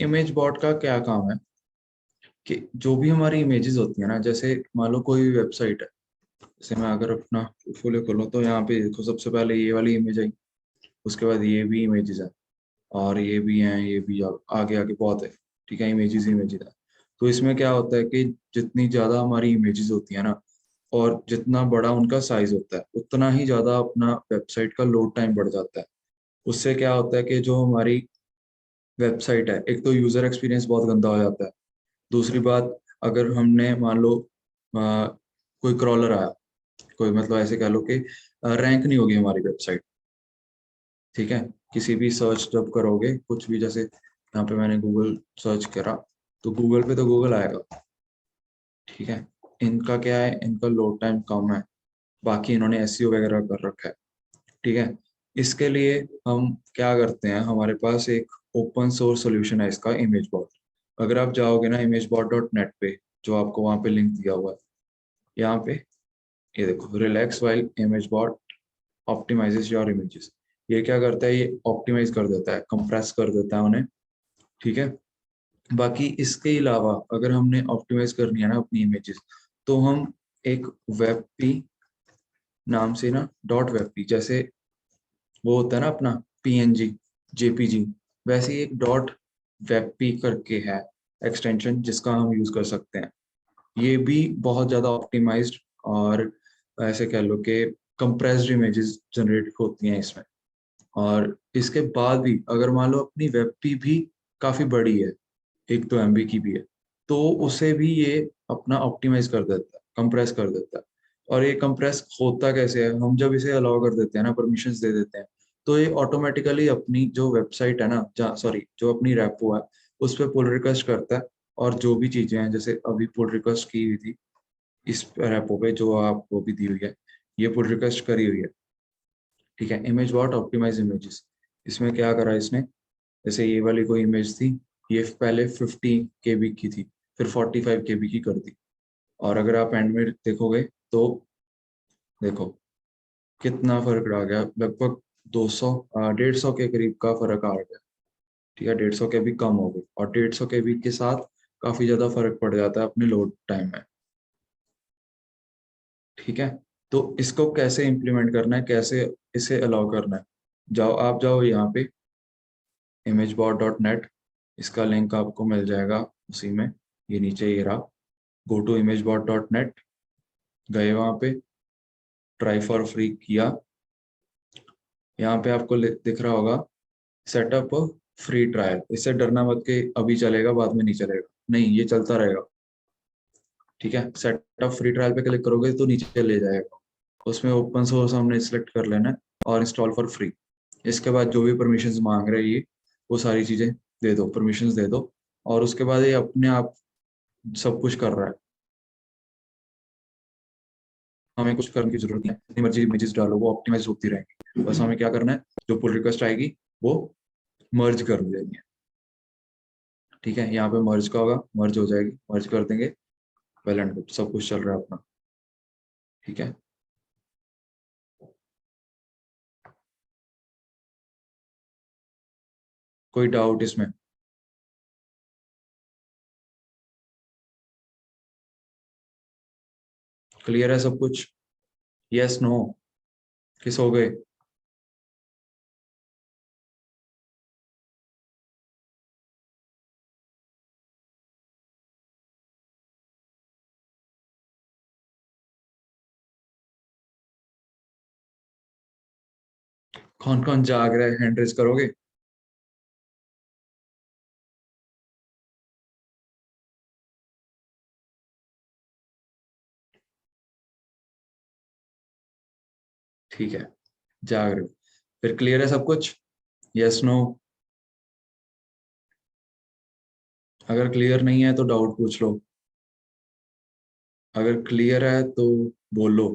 इमेज बॉट का क्या काम है कि जो भी हमारी इमेजेस होती है ना, जैसे मान लो कोई वेबसाइट है, जैसे मैं अगर अपना पोर्टफोलियो खोलूँ तो यहाँ पे देखो सबसे पहले ये वाली इमेज आई, उसके बाद ये भी इमेजेस है, और ये भी हैं, ये भी आगे आगे बहुत है, ठीक है। इमेजेस इमेजेस है। तो इसमें क्या होता है कि जितनी ज्यादा हमारी इमेजेस होती है ना, और जितना बड़ा उनका साइज होता है, उतना ही ज्यादा अपना वेबसाइट का लोड टाइम बढ़ जाता है। उससे क्या होता है कि जो हमारी वेबसाइट है, एक तो यूजर एक्सपीरियंस बहुत गंदा हो जाता है। दूसरी बात, अगर हमने मान लो कोई क्रॉलर आया, कोई मतलब ऐसे कह लो कि रैंक नहीं होगी हमारी वेबसाइट, ठीक है। किसी भी सर्च जब करोगे कुछ भी, जैसे यहाँ पे मैंने गूगल सर्च करा, तो गूगल पे तो गूगल आएगा, ठीक है। इनका क्या है, इनका लोड टाइम कम है, बाकी इन्होंने एसईओ वगैरह कर रखा है, ठीक है। इसके लिए हम क्या करते हैं, हमारे पास एक ओपन सोर्स सोल्यूशन है इसका, इमेज बॉट। अगर आप जाओगे ना imagebot.net पे, जो आपको वहाँ पे लिंक दिया हुआ है, यहाँ पे ये देखो, relax while image bot optimizes your images. ये क्या करता है, ये ऑप्टिमाइज कर देता है, कंप्रेस कर देता है उन्हें, ठीक है। बाकी इसके अलावा अगर हमने ऑप्टिमाइज करनी है ना अपनी इमेजेस, तो हम एक वेब पी नाम से ना, डॉट वेब पी, जैसे वो होता है ना अपना पीएनजी जेपीजी, वैसे ही एक डॉट वेब पी करके है एक्सटेंशन, जिसका हम यूज कर सकते हैं। ये भी बहुत ज्यादा ऑप्टिमाइज्ड, और ऐसे कह लो कि कंप्रेस्ड इमेजेस जनरेट होती हैं इसमें। और इसके बाद भी अगर मान लो अपनी वेब भी काफी बड़ी है, 1-2 MB की भी है, तो उसे भी ये अपना ऑप्टिमाइज कर देता है, कंप्रेस कर देता है। और ये कंप्रेस होता कैसे है, हम जब इसे अलाउ कर देते हैं ना, परमिशंस दे देते हैं, तो ये ऑटोमेटिकली अपनी जो वेबसाइट है ना, सॉरी जो अपनी रेपो है उस पर पुल रिक्वेस्ट करता है। और जो भी चीजें हैं, जैसे अभी पुल रिक्वेस्ट की हुई थी इस रेपो पे जो आपको भी दी हुई है, ये पुल रिक्वेस्ट करी हुई है, ठीक है। इमेज बॉट ऑप्टिमाइज इमेजेस, इसमें क्या करा इसने, जैसे ये वाली कोई इमेज थी, ये पहले 50 KB की थी, फिर 45 KB की कर दी। और अगर आप एंड में देखोगे तो देखो कितना फर्क आ गया, लगभग 200 150 के करीब का फर्क आ गया, ठीक है। 150 के भी कम हो गई, और 150 के भी के साथ काफी ज्यादा फर्क पड़ जाता है अपने लोड टाइम में, ठीक है। तो इसको कैसे इम्प्लीमेंट करना है, कैसे इसे अलाउ करना है, आप जाओ यहाँ पे imagebot.net, इसका लिंक आपको मिल जाएगा उसी में, ये नीचे ये रहा, गो टू imagebot.net, गए वहां पे, ट्राई फॉर फ्री किया, यहाँ पे आपको दिख रहा होगा सेटअप फ्री ट्रायल। इससे डरना मत कि अभी चलेगा बाद में नहीं चलेगा, नहीं, ये चलता रहेगा, ठीक है। सेटअप फ्री ट्रायल पे क्लिक करोगे तो नीचे ले जाएगा, उसमें ओपन सोर्स हमने सिलेक्ट कर लेना है और इंस्टॉल फॉर फ्री। इसके बाद जो भी परमिशंस मांग रहे हैं ये, वो सारी चीजें दे दो, परमिशंस दे दो, और उसके बाद ये अपने आप सब कुछ कर रहा है, हमें कुछ करने की जरूरत नहीं है। जितनी मर्जी इमेजेस डालो वो ऑप्टिमाइज होती रहेंगी, बस हमें क्या करना है, जो पुल रिक्वेस्ट आएगी वो मर्ज कर देनी है, ठीक है। यहाँ पे मर्ज का होगा, मर्ज हो जाएगी, मर्ज कर देंगे, वेल एंड गुड, सब कुछ चल रहा है अपना, ठीक है। कोई डाउट इसमें? क्लियर है सब कुछ? यस, नो, किस हो गए? कौन कौन जाग रहा है, हैंड रेज करोगे? ठीक है, जाग रहे हो, फिर क्लियर है सब कुछ? Yes, no? अगर क्लियर नहीं है तो डाउट पूछ लो, अगर क्लियर है तो बोलो।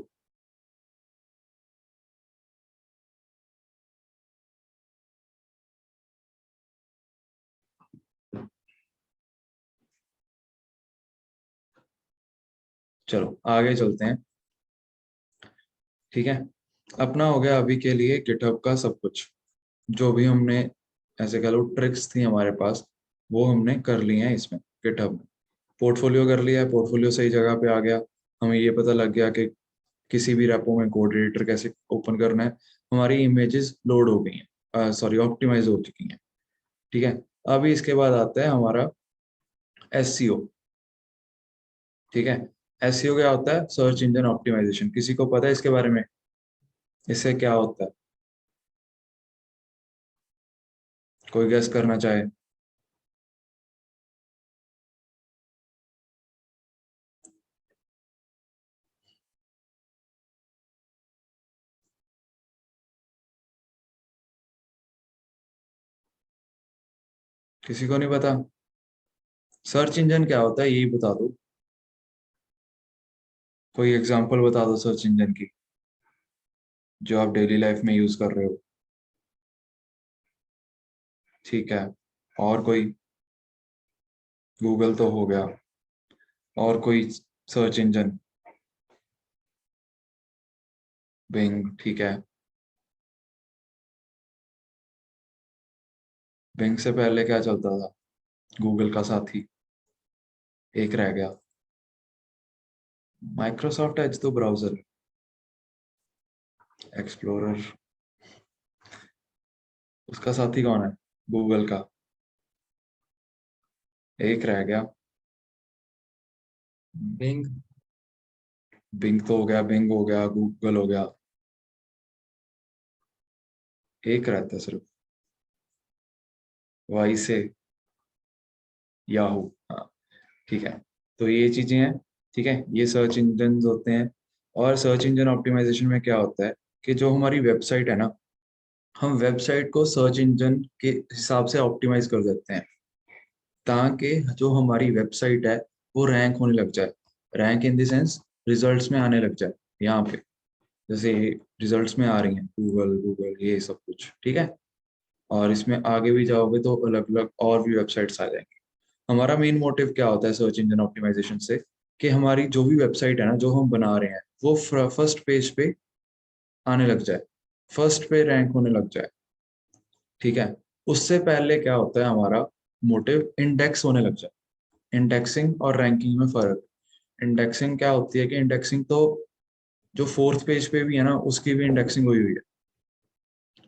चलो आगे चलते हैं, ठीक है। अपना हो गया अभी के लिए गिटहब का सब कुछ, जो भी हमने ऐसे कह लो ट्रिक्स थी हमारे पास, वो हमने कर ली हैं इसमें गिटहब में। पोर्टफोलियो कर लिया है, पोर्टफोलियो सही जगह पे आ गया, हमें ये पता लग गया कि किसी भी रेपो में कोड एडिटर कैसे ओपन करना है, हमारी इमेजेस लोड हो गई हैं, सॉरी ऑप्टिमाइज हो चुकी हैं, ठीक है। अभी इसके बाद आता है हमारा एसईओ, ठीक है। एसईओ क्या होता है? Search engine optimisation. किसी को पता है इसके बारे में, इससे क्या होता है? कोई गेस करना चाहे? किसी को नहीं पता? सर्च इंजन क्या होता है यही बता दो, कोई एग्जांपल बता दो सर्च इंजन की जो आप डेली लाइफ में यूज कर रहे हो, ठीक है। और कोई? गूगल तो हो गया, और कोई सर्च इंजन? बिंग, ठीक है। बिंग से पहले क्या चलता था? गूगल का साथी, एक रह गया, माइक्रोसॉफ्ट एज तो ब्राउजर, एक्सप्लोरर, उसका साथी कौन है? गूगल का, एक रह गया, बिंग। बिंग तो हो गया, बिंग हो गया, गूगल हो गया, एक रहता है सिर्फ, वाई से याहू। हाँ ठीक है, तो ये चीजें हैं। ठीक है, ये सर्च इंजन होते हैं। और सर्च इंजन ऑप्टिमाइजेशन में क्या होता है कि जो हमारी वेबसाइट है ना, हम वेबसाइट को सर्च इंजन के हिसाब से ऑप्टिमाइज कर देते हैं ताकि जो हमारी वेबसाइट है वो रैंक होने लग जाए। Rank in the sense results में आने लग जाए, यहाँ पे जैसे रिजल्ट्स में आ रही हैं गूगल गूगल ये सब कुछ। ठीक है, और इसमें आगे भी जाओगे तो अलग अलग और भी वेबसाइट्स आ जाएंगी। हमारा मेन मोटिव क्या होता है सर्च इंजन ऑप्टिमाइजेशन से, कि हमारी जो भी वेबसाइट है ना जो हम बना रहे हैं वो फर्स्ट पेज पे आने लग जाए, फर्स्ट पे रैंक होने लग जाए। ठीक है, उससे पहले क्या होता है हमारा मोटिव इंडेक्स होने लग जाए। इंडेक्सिंग और रैंकिंग में फर्क। इंडेक्सिंग क्या होती है कि इंडेक्सिंग तो जो फोर्थ पेज पे भी है ना उसकी भी इंडेक्सिंग हुई हुई है।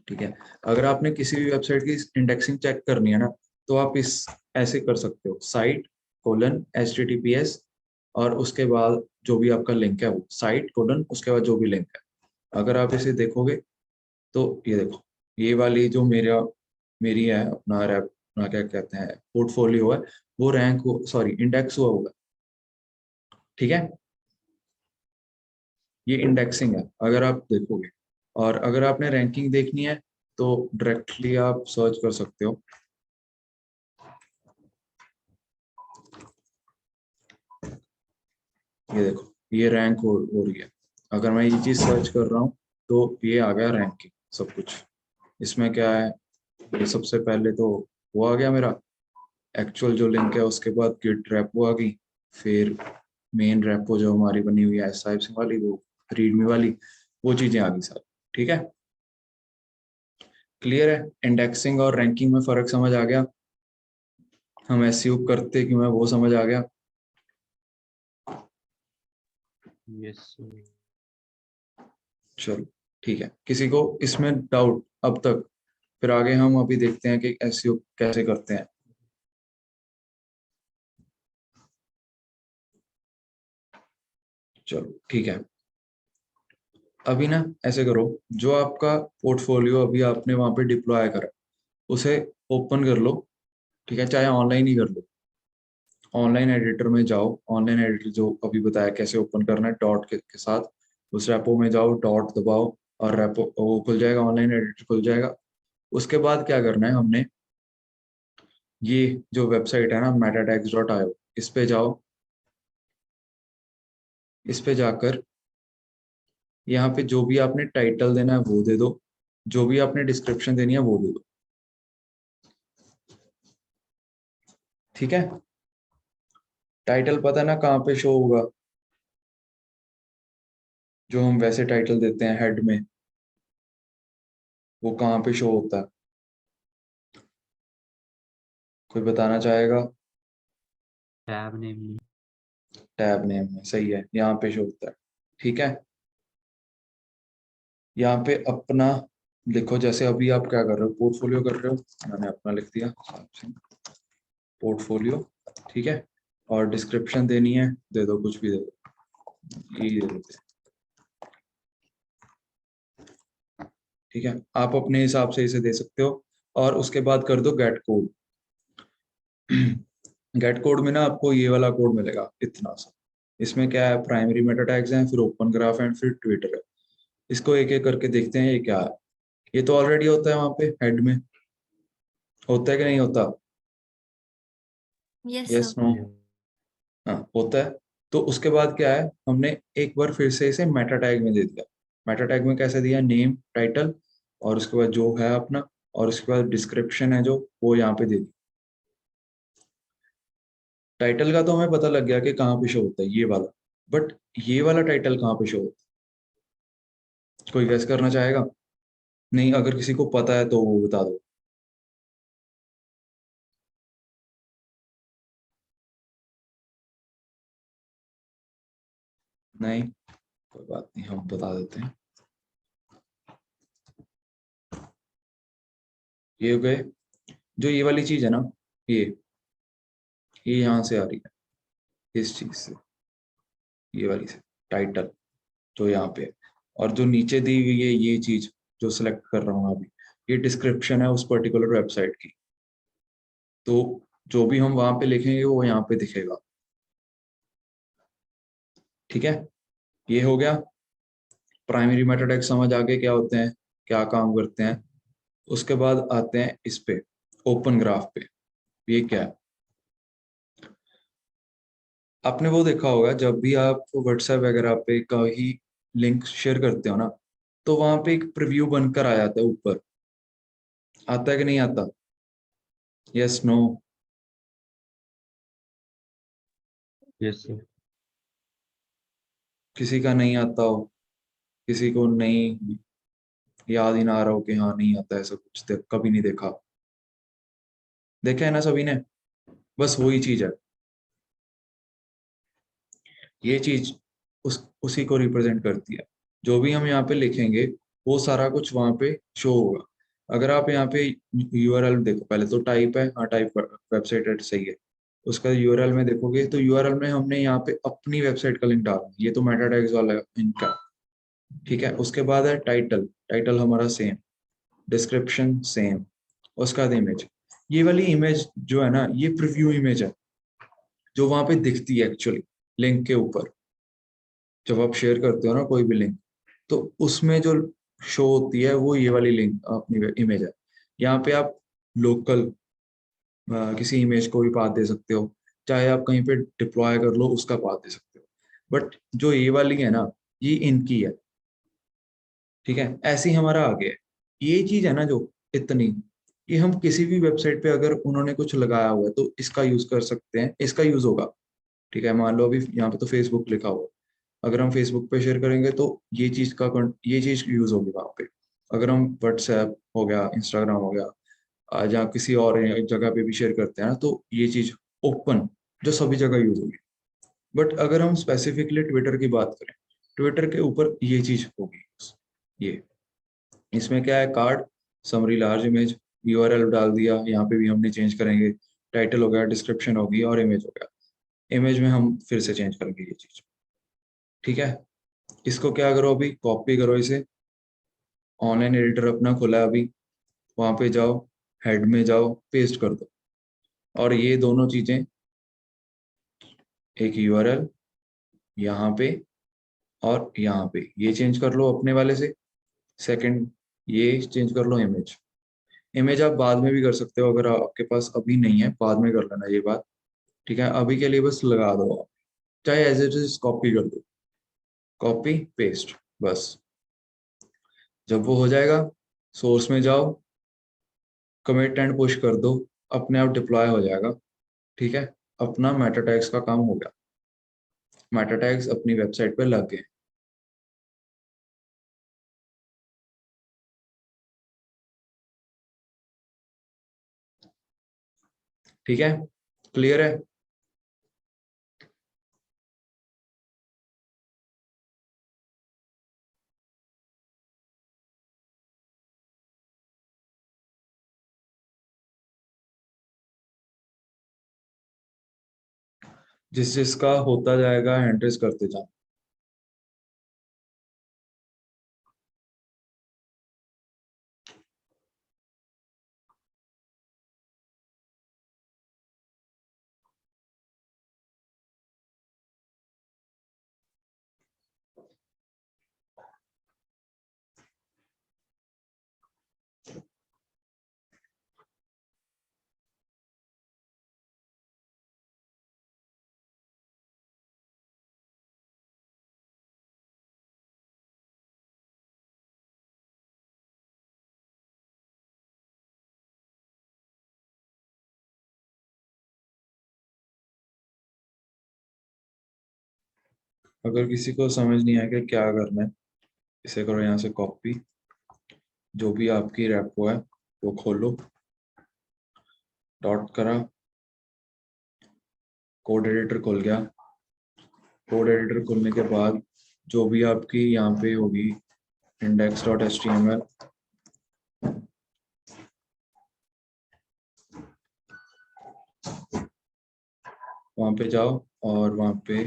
ठीक है, अगर आपने किसी भी वेबसाइट की इंडेक्सिंग चेक करनी है ना तो आप इस ऐसे कर सकते हो, साइट कोलन HTTPS और उसके बाद जो भी आपका लिंक है वो साइट कोलन उसके बाद जो भी लिंक है। अगर आप इसे देखोगे तो ये देखो, ये वाली जो मेरी है अपना रैप अपना क्या कहते हैं पोर्टफोलियो है, वो रैंक हो सॉरी इंडेक्स हुआ होगा। ठीक है, ये इंडेक्सिंग है अगर आप देखोगे। और अगर आपने रैंकिंग देखनी है तो डायरेक्टली आप सर्च कर सकते हो। ये देखो, ये रैंक हो रही है। अगर मैं ये चीज सर्च कर रहा हूँ तो ये आ गया रैंकिंग सब कुछ। इसमें क्या है, ये सबसे पहले तो वो आ गया मेरा एक्चुअल जो लिंक है, उसके बाद गिट रेपो आ गई, फिर मेन रेपो जो हमारी बनी हुई है SIP वाली वो रीडमी वाली, वो चीजें आ गई सारी। ठीक है, क्लियर है, इंडेक्सिंग और रैंकिंग में फर्क समझ आ गया, हम एसईओ करते क्यों है वो समझ आ गया। यस चलो ठीक है, किसी को इसमें डाउट अब तक? फिर आगे हम अभी देखते हैं कि एसईओ कैसे करते हैं। चलो ठीक है, अभी ना ऐसे करो, जो आपका पोर्टफोलियो अभी आपने वहां पे डिप्लॉय करा उसे ओपन कर लो। ठीक है, चाहे ऑनलाइन ही कर लो। ऑनलाइन एडिटर में जाओ, ऑनलाइन एडिटर जो अभी बताया कैसे ओपन करना है डॉट के साथ, उस रेपो में जाओ, डॉट दबाओ और रेपो वो खुल जाएगा, ऑनलाइन एडिटर खुल जाएगा। उसके बाद क्या करना है हमने, ये जो वेबसाइट है ना metatags.io, इस पे जाओ। इस पे जाकर यहाँ पे जो भी आपने टाइटल देना है वो दे दो, जो भी आपने डिस्क्रिप्शन देनी है वो दे दो। ठीक है, टाइटल पता है ना कहाँ पे शो होगा, जो हम वैसे टाइटल देते हैं हेड में, वो कहाँ पे शो होता है? कोई बताना चाहेगा? टैब नेम टैब नेम में, सही है, यहाँ पे शो होता है। ठीक है, यहाँ पे अपना लिखो, जैसे अभी आप क्या कर रहे हो पोर्टफोलियो कर रहे हो, मैंने अपना लिख दिया पोर्टफोलियो। ठीक है, और डिस्क्रिप्शन देनी है दे दो, कुछ भी दे दो, ये दे देते हैं। ठीक है, आप अपने हिसाब से इसे दे सकते हो। और उसके बाद कर दो गेट कोड। गेट कोड में ना आपको ये वाला कोड मिलेगा इतना सा। इसमें क्या है, प्राइमरी मेटा टैग्स हैं, फिर ओपन ग्राफ एंड फिर ट्विटर है। इसको एक एक करके देखते हैं ये क्या है। ये तो ऑलरेडी होता है वहां पे हेड में, होता है कि नहीं होता? Yes, yes sir. नो? हाँ होता है। तो उसके बाद क्या है, हमने एक बार फिर से इसे मेटा टैग में दे दिया। मेटा टैग में कैसे दिया, नेम टाइटल और उसके बाद जो है अपना, और उसके बाद डिस्क्रिप्शन है जो वो यहाँ पे दे दी। टाइटल का तो हमें पता लग गया कि कहाँ पे शो होता है ये वाला, बट ये वाला टाइटल कहाँ पे शो होता है? कोई गैस करना चाहेगा? नहीं, अगर किसी को पता है तो वो बता दो। नहीं, कोई बात नहीं, हम बता देते हैं। ये हो गए, जो ये वाली चीज है ना, ये यहाँ से आ रही है, इस चीज से, ये वाली से, टाइटल जो यहाँ पे है। और जो नीचे दी हुई है ये चीज जो सिलेक्ट कर रहा हूँ अभी, ये डिस्क्रिप्शन है उस पर्टिकुलर वेबसाइट की। तो जो भी हम वहां पे लिखेंगे वो यहाँ पे दिखेगा। ठीक है, ये हो गया। प्राइमरी मेटा टैग समझ आगे क्या होते हैं, क्या काम करते हैं। उसके बाद आते हैं इस पे, ओपन ग्राफ पे। ये क्या है, आपने वो देखा होगा जब भी आप व्हाट्सएप वगैरह पे कहीं लिंक शेयर करते हो ना, तो वहां पे एक प्रीव्यू बनकर आ जाता है ऊपर, आता है कि नहीं आता? Yes no? Yes sir. किसी का नहीं आता हो, किसी को नहीं याद ही ना आ रहा हो कि हाँ नहीं आता, ऐसा कुछ कभी नहीं देखा? देखा है ना सभी ने? बस वही चीज है, ये चीज उसी को रिप्रेजेंट करती है। जो भी हम यहाँ पे लिखेंगे वो सारा कुछ वहां पे शो होगा। अगर आप यहाँ पे यूआरएल देखो, पहले तो टाइप है, हाँ टाइप वेबसाइट एड सही है। उसका यूआरएल में देखोगे तो यूआरएल में हमने यहाँ पे अपनी वेबसाइट का लिंक डाला है, ये तो मेटा टैग्स वाला है इनका। ठीक है, उसके बाद है टाइटल, टाइटल हमारा सेम, डिस्क्रिप्शन सेम, उसके बाद इमेज। ये वाली इमेज जो है ना, ये प्रीव्यू इमेज है जो वहां पे दिखती है एक्चुअली लिंक के ऊपर। जब आप शेयर करते हो ना कोई भी लिंक, तो उसमें जो शो होती है वो ये वाली लिंक अपनी इमेज है। यहाँ पे आप लोकल किसी इमेज को भी पाथ दे सकते हो, चाहे आप कहीं पे डिप्लॉय कर लो उसका पाथ दे सकते हो। बट जो ये वाली है ना, ये इनकी है। ठीक है, ऐसे ही हमारा आगे है। ये चीज है ना जो इतनी, ये हम किसी भी वेबसाइट पे अगर उन्होंने कुछ लगाया हुआ है तो इसका यूज कर सकते हैं, इसका यूज होगा। ठीक है, मान लो अभी यहाँ पे तो फेसबुक लिखा हुआ है, अगर हम फेसबुक पे शेयर करेंगे तो ये चीज यूज होगी वहां पे। अगर हम व्हाट्सएप हो गया, इंस्टाग्राम हो गया, या किसी और जगह पे भी शेयर करते हैं ना, तो ये चीज ओपन जो सभी जगह यूज होगी। बट अगर हम स्पेसिफिकली ट्विटर की बात करें, ट्विटर के ऊपर ये चीज होगी। ये इसमें क्या है, card, summary, large image, URL डाल दिया, यहाँ पे भी हमने चेंज करेंगे, टाइटल हो गया, डिस्क्रिप्शन होगी और इमेज हो गया। इमेज में हम फिर से चेंज करेंगे ये चीज। ठीक है, इसको क्या करो, अभी कॉपी करो इसे, ऑनलाइन एडिटर अपना खुला है अभी, वहां पे जाओ, हेड में जाओ, पेस्ट कर दो। और ये दोनों चीजें, एक यूआरएल यहाँ पे और यहाँ पे, ये चेंज कर लो अपने वाले से। सेकंड, ये चेंज कर लो इमेज। इमेज आप बाद में भी कर सकते हो, अगर आपके पास अभी नहीं है बाद में कर लेना ये बात। ठीक है, अभी के लिए बस लगा दो आप, चाहे एज इट इज कॉपी कर दो, कॉपी पेस्ट बस। जब वो हो जाएगा, सोर्स में जाओ, कमिट एंड पुश कर दो, अपने आप डिप्लॉय हो जाएगा। ठीक है, अपना मेटा टैग्स का काम हो गया, मेटा टैग्स अपनी वेबसाइट पे लग गए। ठीक है, क्लियर है? जिस जिसका होता जाएगा एंट्रीज करते जाओ। अगर किसी को समझ नहीं आया कि क्या करना है, इसे करो यहाँ से कॉपी, जो भी आपकी रेपो है वो खोलो, डॉट करा, कोड एडिटर खुल गया। कोड एडिटर खुलने के बाद जो भी आपकी यहाँ पे होगी index.html, वहां पे जाओ और वहां पे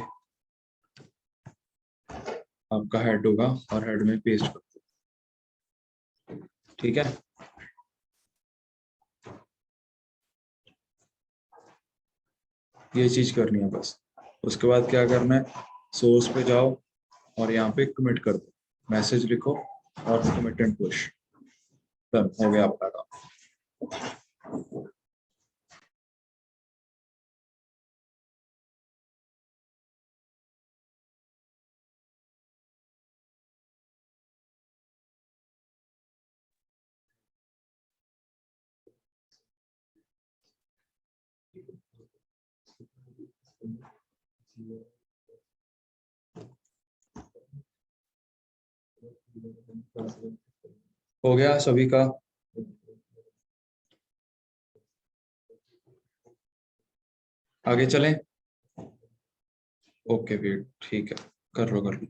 आपका हेड होगा और हेड में पेस्ट कर दो। ठीक है, ये चीज करनी है बस। उसके बाद क्या करना है, सोर्स पे जाओ और यहाँ पे कमिट कर दो, मैसेज लिखो और कमिट एंड पुश। डन, हो गया आपका काम। हो गया सभी का? आगे चलें? ओके फिर ठीक है, कर लो कर लो।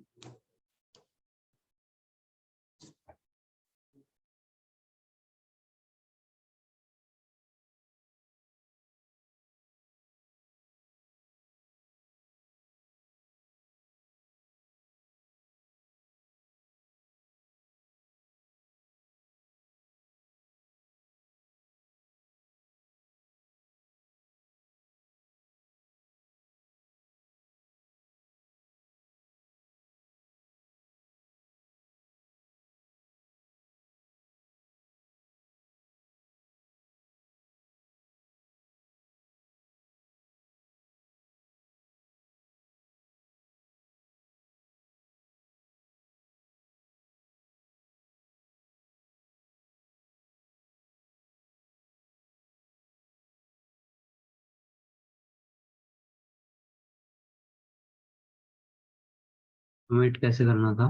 कमिट कैसे करना था?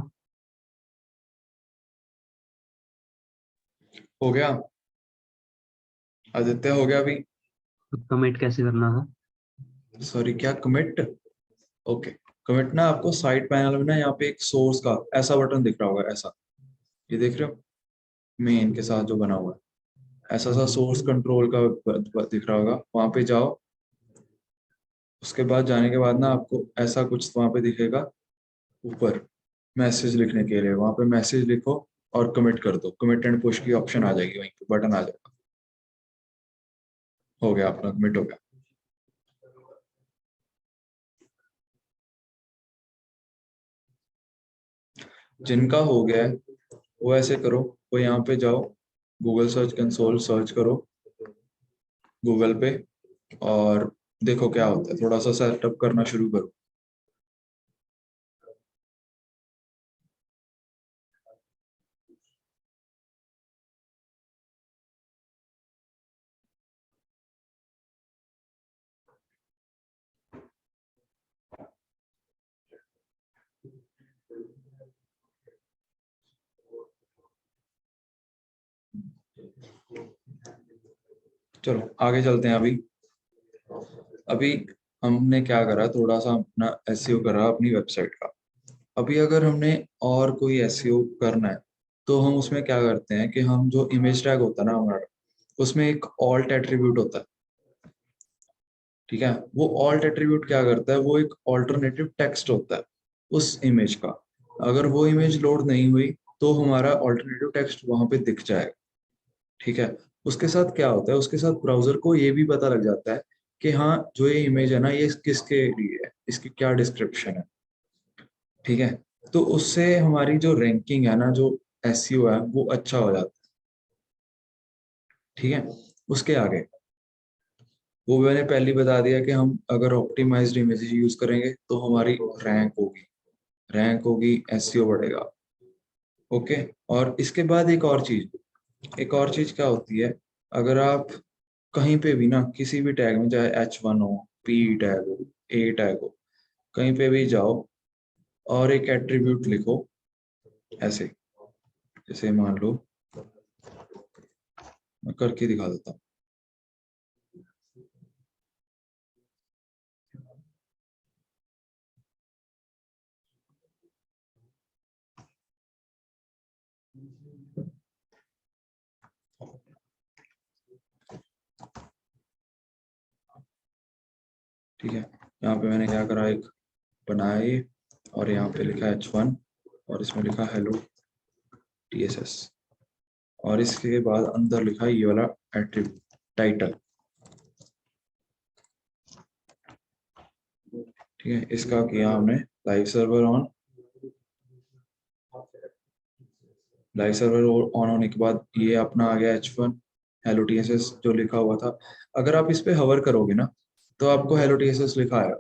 हो गया आदित्य, हो गया अभी? तो कमिट कैसे करना था? सॉरी, क्या कमिट? ओके, कमिट ना आपको साइड पैनल में ना यहाँ पे एक सोर्स का ऐसा बटन दिख रहा होगा, ऐसा, ये देख रहे हो, मेन के साथ जो बना हुआ है, ऐसा सा सोर्स कंट्रोल का दिख रहा होगा, वहां पे जाओ। उसके बाद जाने के बाद ना आपको ऐसा कुछ वहां पे दिखेगा ऊपर, मैसेज लिखने के लिए, वहां पे मैसेज लिखो और कमिट कर दो, कमिट एंड पुश की ऑप्शन आ जाएगी, वहीं पे बटन आ जाएगा। हो गया, अपना कमिट हो गया। जिनका हो गया है वो ऐसे करो, वो यहाँ पे जाओ, गूगल सर्च कंसोल सर्च करो गूगल पे, और देखो क्या होता है, थोड़ा सा सेटअप करना शुरू करो। चलो आगे चलते हैं। अभी अभी हमने क्या करा, थोड़ा सा अपना एसईओ करा अपनी वेबसाइट का। अभी अगर हमने और कोई एसईओ करना है, तो हम उसमें क्या करते हैं कि हम जो इमेज टैग होता है ना हमारा, उसमें एक ऑल्ट एट्रीब्यूट होता है, ठीक है। वो ऑल्ट एट्रीब्यूट क्या करता है, वो एक ऑल्टरनेटिव टेक्स्ट होता है उस इमेज का। अगर वो इमेज लोड नहीं हुई तो हमारा ऑल्टरनेटिव टेक्स्ट वहां पे दिख जाएगा, ठीक है। उसके साथ क्या होता है, उसके साथ ब्राउजर को ये भी पता लग जाता है कि हाँ, जो ये इमेज है ना, ये किसके लिए है, इसकी क्या डिस्क्रिप्शन है, ठीक है। तो उससे हमारी जो रैंकिंग है ना, जो एसईओ है, वो अच्छा हो जाता है, ठीक है। उसके आगे वो मैंने पहले ही बता दिया कि हम अगर ऑप्टिमाइज्ड इमेजेस यूज करेंगे तो हमारी रैंक होगी, एसईओ बढ़ेगा। ओके। और इसके बाद एक और चीज क्या होती है, अगर आप कहीं पे भी ना किसी भी टैग में, चाहे H1 हो, P टैग हो, A टैग हो, कहीं पे भी जाओ और एक एट्रीब्यूट लिखो ऐसे, जैसे मान लो, मैं करके दिखा देता हूँ। ठीक है, यहाँ पे मैंने क्या करा, एक बनाया ये, और यहाँ पे लिखा H1 और इसमें लिखा हेलो TSS, और इसके बाद अंदर लिखा ये वाला एट्रीब्यूट टाइटल। ठीक है, इसका किया हमने live server on. Live server on होने के बाद ये अपना आ गया H1 हेलो TSS जो लिखा हुआ था। अगर आप इस पे हवर करोगे ना तो आपको हेलो TSS लिखा आएगा।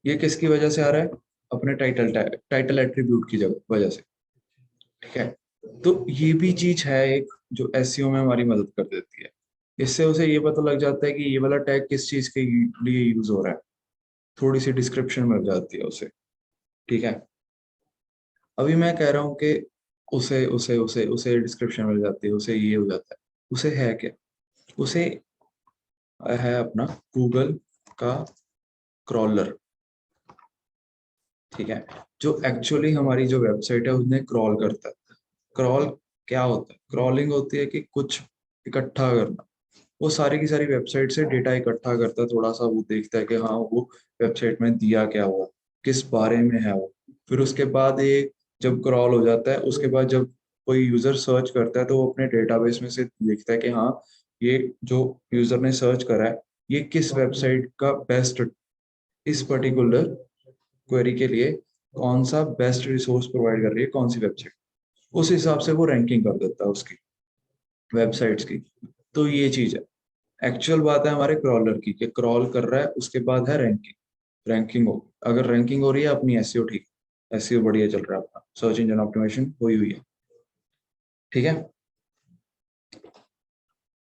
ये किसकी वजह से आ रहा है? अपने टाइटल एट्रीब्यूट की वजह से। ठीक है, तो ये भी चीज है एक जो एसईओ में हमारी मदद कर देती है। इससे उसे ये पता लग जाता है कि ये वाला टैग किस चीज के लिए यूज हो रहा है, थोड़ी सी डिस्क्रिप्शन मिल जाती है उसे। ठीक है, अभी मैं कह रहा हूँ कि उसे उसे उसे उसे डिस्क्रिप्शन मिल जाती है, उसे ये हो जाता है। उसे है क्या? उसे है अपना गूगल का क्रॉलर। ठीक है, जो एक्चुअली हमारी जो वेबसाइट है उन्हें क्रॉल करता है। क्रॉल क्या होता है? क्रॉलिंग होती है कि कुछ इकट्ठा करना। वो सारी की सारी वेबसाइट से डेटा इकट्ठा करता है, थोड़ा सा वो देखता है कि हाँ वो वेबसाइट में दिया क्या हुआ, किस बारे में है वो। फिर उसके बाद ये जब क्रॉल हो जाता है, उसके बाद जब कोई यूजर सर्च करता है तो वो अपने डेटाबेस में से देखता है कि हाँ ये जो यूजर ने सर्च करा है ये किस वेबसाइट का बेस्ट, इस पर्टिकुलर क्वेरी के लिए कौन सा बेस्ट रिसोर्स प्रोवाइड कर रही है, कौन सी वेबसाइट। उस हिसाब से वो रैंकिंग कर देता है उसकी वेबसाइट्स की। तो ये चीज है। एक्चुअल बात है हमारे क्रॉलर की कि क्रॉल कर रहा है, उसके बाद है रैंकिंग। रैंकिंग हो, अगर रैंकिंग हो रही है अपनी एसईओ ठीक, एसईओ बढ़िया चल रहा है, अपना सर्च इंजन ऑप्टिमाइजेशन हुई हुई है। ठीक है,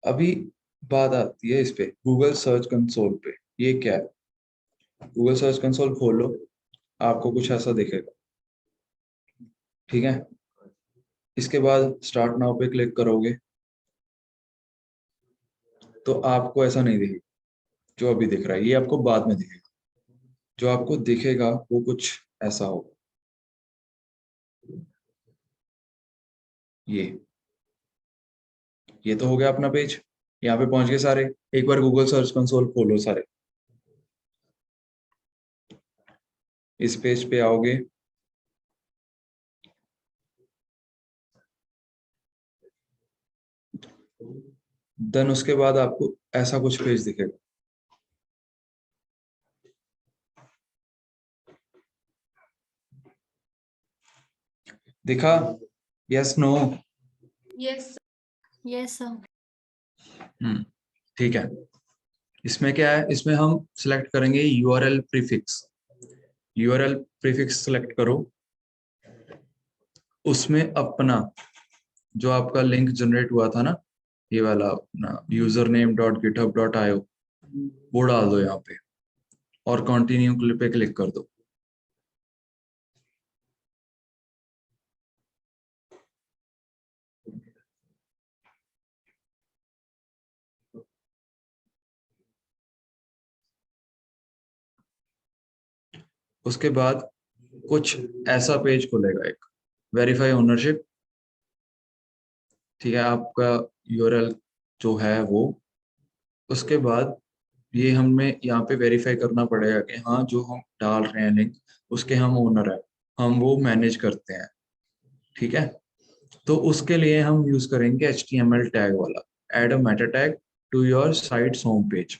अभी बात आती है इस पे गूगल सर्च कंसोल पे। ये क्या है? गूगल सर्च कंसोल खोलो, आपको कुछ ऐसा दिखेगा। ठीक है, इसके बाद स्टार्ट नाउ पे क्लिक करोगे तो आपको ऐसा नहीं दिखेगा जो अभी दिख रहा है, ये आपको बाद में दिखेगा। जो आपको दिखेगा वो कुछ ऐसा होगा। ये तो हो गया अपना पेज, यहाँ पे पहुंच गए सारे। एक बार गूगल सर्च कंसोल खोलो सारे, इस पेज पे आओगे। देन उसके बाद आपको ऐसा कुछ पेज दिखेगा। दिखा? Yes no? Yes, Yes, sir. ठीक है, इसमें क्या है? इसमें हम सिलेक्ट करेंगे URL prefix. URL prefix select करो, उसमें अपना जो आपका लिंक जनरेट हुआ था ना, ये वाला अपना username.github.io वो डाल दो यहाँ पे और कंटिन्यू पे क्लिक कर दो। उसके बाद कुछ ऐसा पेज खुलेगा, एक वेरीफाई ओनरशिप। ठीक है, आपका यूआरएल जो है वो, उसके बाद ये हमें यहाँ पे वेरीफाई करना पड़ेगा कि हाँ जो हम डाल रहे हैं लिंक उसके हम ओनर है, हम वो मैनेज करते हैं। ठीक है, तो उसके लिए हम यूज करेंगे HTML टैग वाला, add a meta tag to your site's home page.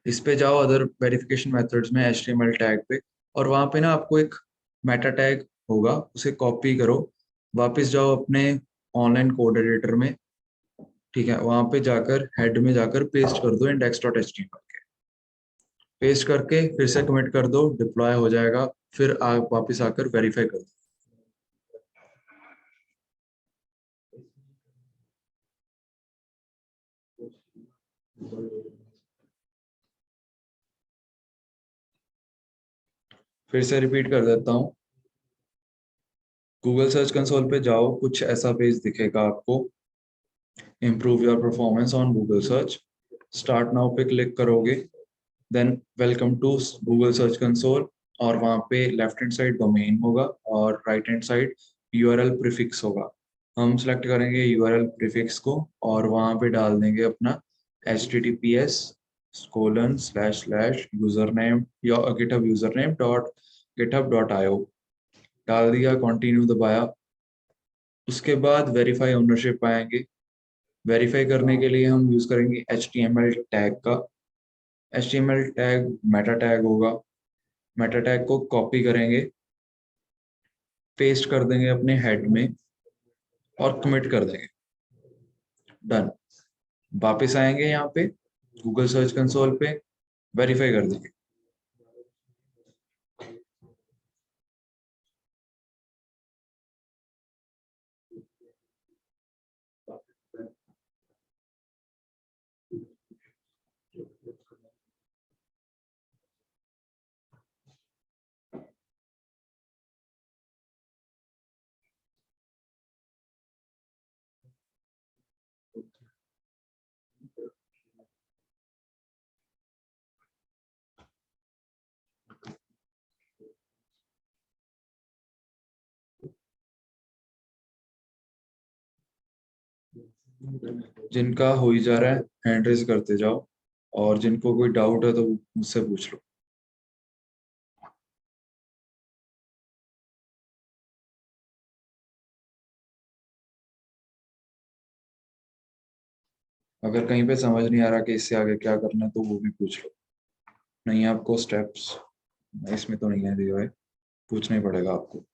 इस पे जाओ अदर वेरिफिकेशन मेथड्स में HTML टैग पे, और वहां पे ना आपको एक मेटा टैग होगा, उसे कॉपी करो, वापस जाओ अपने ऑनलाइन कोड एडिटर में। ठीक है, वहां पे जाकर हेड में जाकर पेस्ट कर दो index.html के। पेस्ट करके फिर से कमिट कर दो, डिप्लॉय हो जाएगा। फिर आप वापस आकर वेरीफाई कर दो। फिर से रिपीट कर देता हूँ, गूगल सर्च कंसोल पे जाओ, कुछ ऐसा पेज दिखेगा आपको, improve your performance on Google search. Start now पे क्लिक करोगे, then welcome to Google search console, और वहाँ पे लेफ्ट हैंड साइड डोमेन होगा और right hand side URL prefix होगा। हम सेलेक्ट करेंगे यूआरएल प्रीफिक्स को और वहाँ पे डाल देंगे अपना https://username या गिटहब यूजरनेम डॉट गिटहब.io डाल दिया, कंटिन्यू दबाया। उसके बाद वेरीफाई ओनरशिप आएंगे। वेरीफाई करने के लिए हम यूज करेंगे HTML टैग का। HTML टैग मेटा टैग होगा, मेटा टैग को कॉपी करेंगे, पेस्ट कर देंगे अपने हेड में और कमिट कर देंगे। डन। वापस आएंगे यहाँ पे गूगल सर्च कंसोल पे, वेरीफाई कर देंगे। जिनका हो ही जा रहा है हैंड रेज करते जाओ, और जिनको कोई डाउट है तो मुझसे पूछ लो। अगर कहीं पे समझ नहीं आ रहा कि इससे आगे क्या करना है तो वो भी पूछ लो। नहीं आपको स्टेप्स इसमें तो नहीं है दिए हुए, पूछना ही पड़ेगा आपको।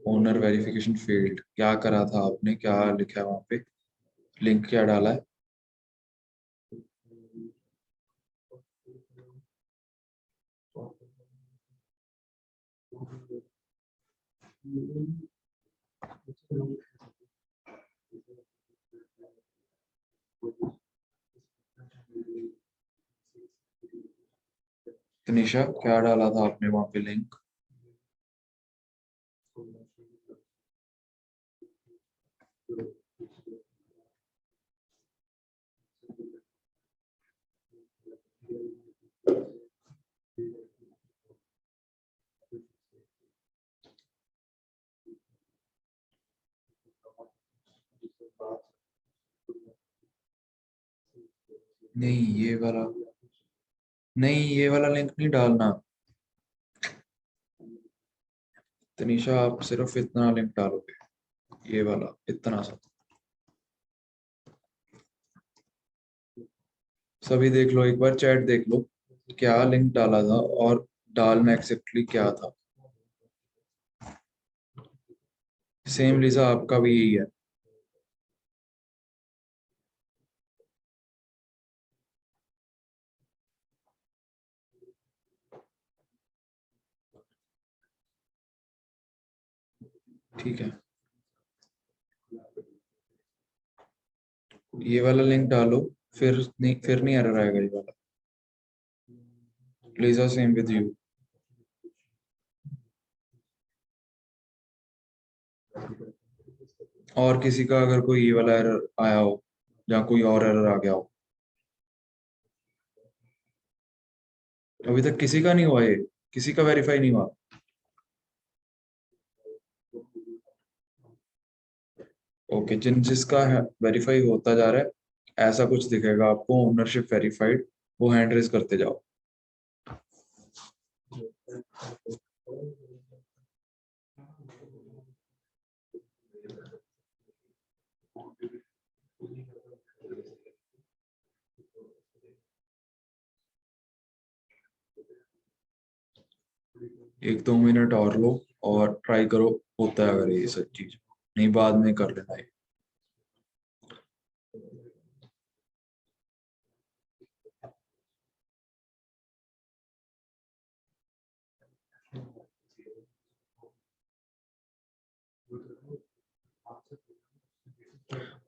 ओनर वेरिफिकेशन फील्ड क्या करा था आपने, क्या लिखा है वहां पे, लिंक क्या डाला है? तनिषा क्या डाला था आपने वहां पे लिंक? नहीं ये वाला, नहीं ये वाला लिंक नहीं डालना। तनिषा आप सिर्फ इतना लिंक डालोगे, ये वाला इतना सा। सभी देख लो, एक बार चैट देख लो, क्या लिंक डाला था और डालना एक्सेप्टली क्या था। सेम लिजा आपका भी यही है। ठीक है, ये वाला लिंक डालो, फिर नहीं एरर आएगा ये वाला। Lija same with you. और किसी का अगर कोई ये वाला एरर आया हो या कोई और एरर आ गया हो? अभी तक किसी का नहीं हुआ ये, किसी का वेरीफाई नहीं हुआ? ओके, जिसका वेरीफाई होता जा रहा है ऐसा कुछ दिखेगा आपको, ओनरशिप वेरीफाइड, वो हैंड रेज करते जाओ। एक दो मिनट और लो और ट्राई करो, होता है अगर ये सब चीज, नहीं बाद में कर लेना ये।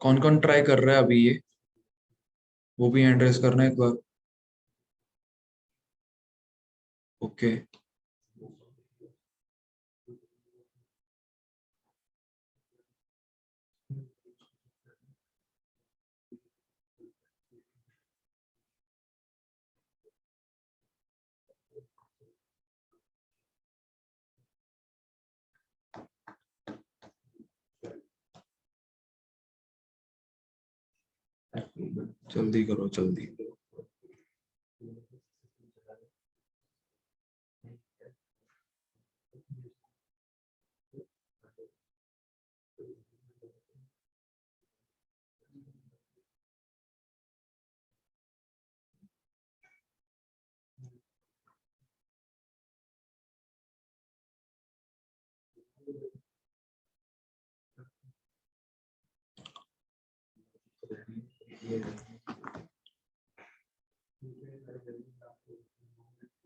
कौन कौन ट्राई कर रहा है अभी ये, वो भी हैंड रेज करना है एक बार। ओके, जल्दी करो जल्दी।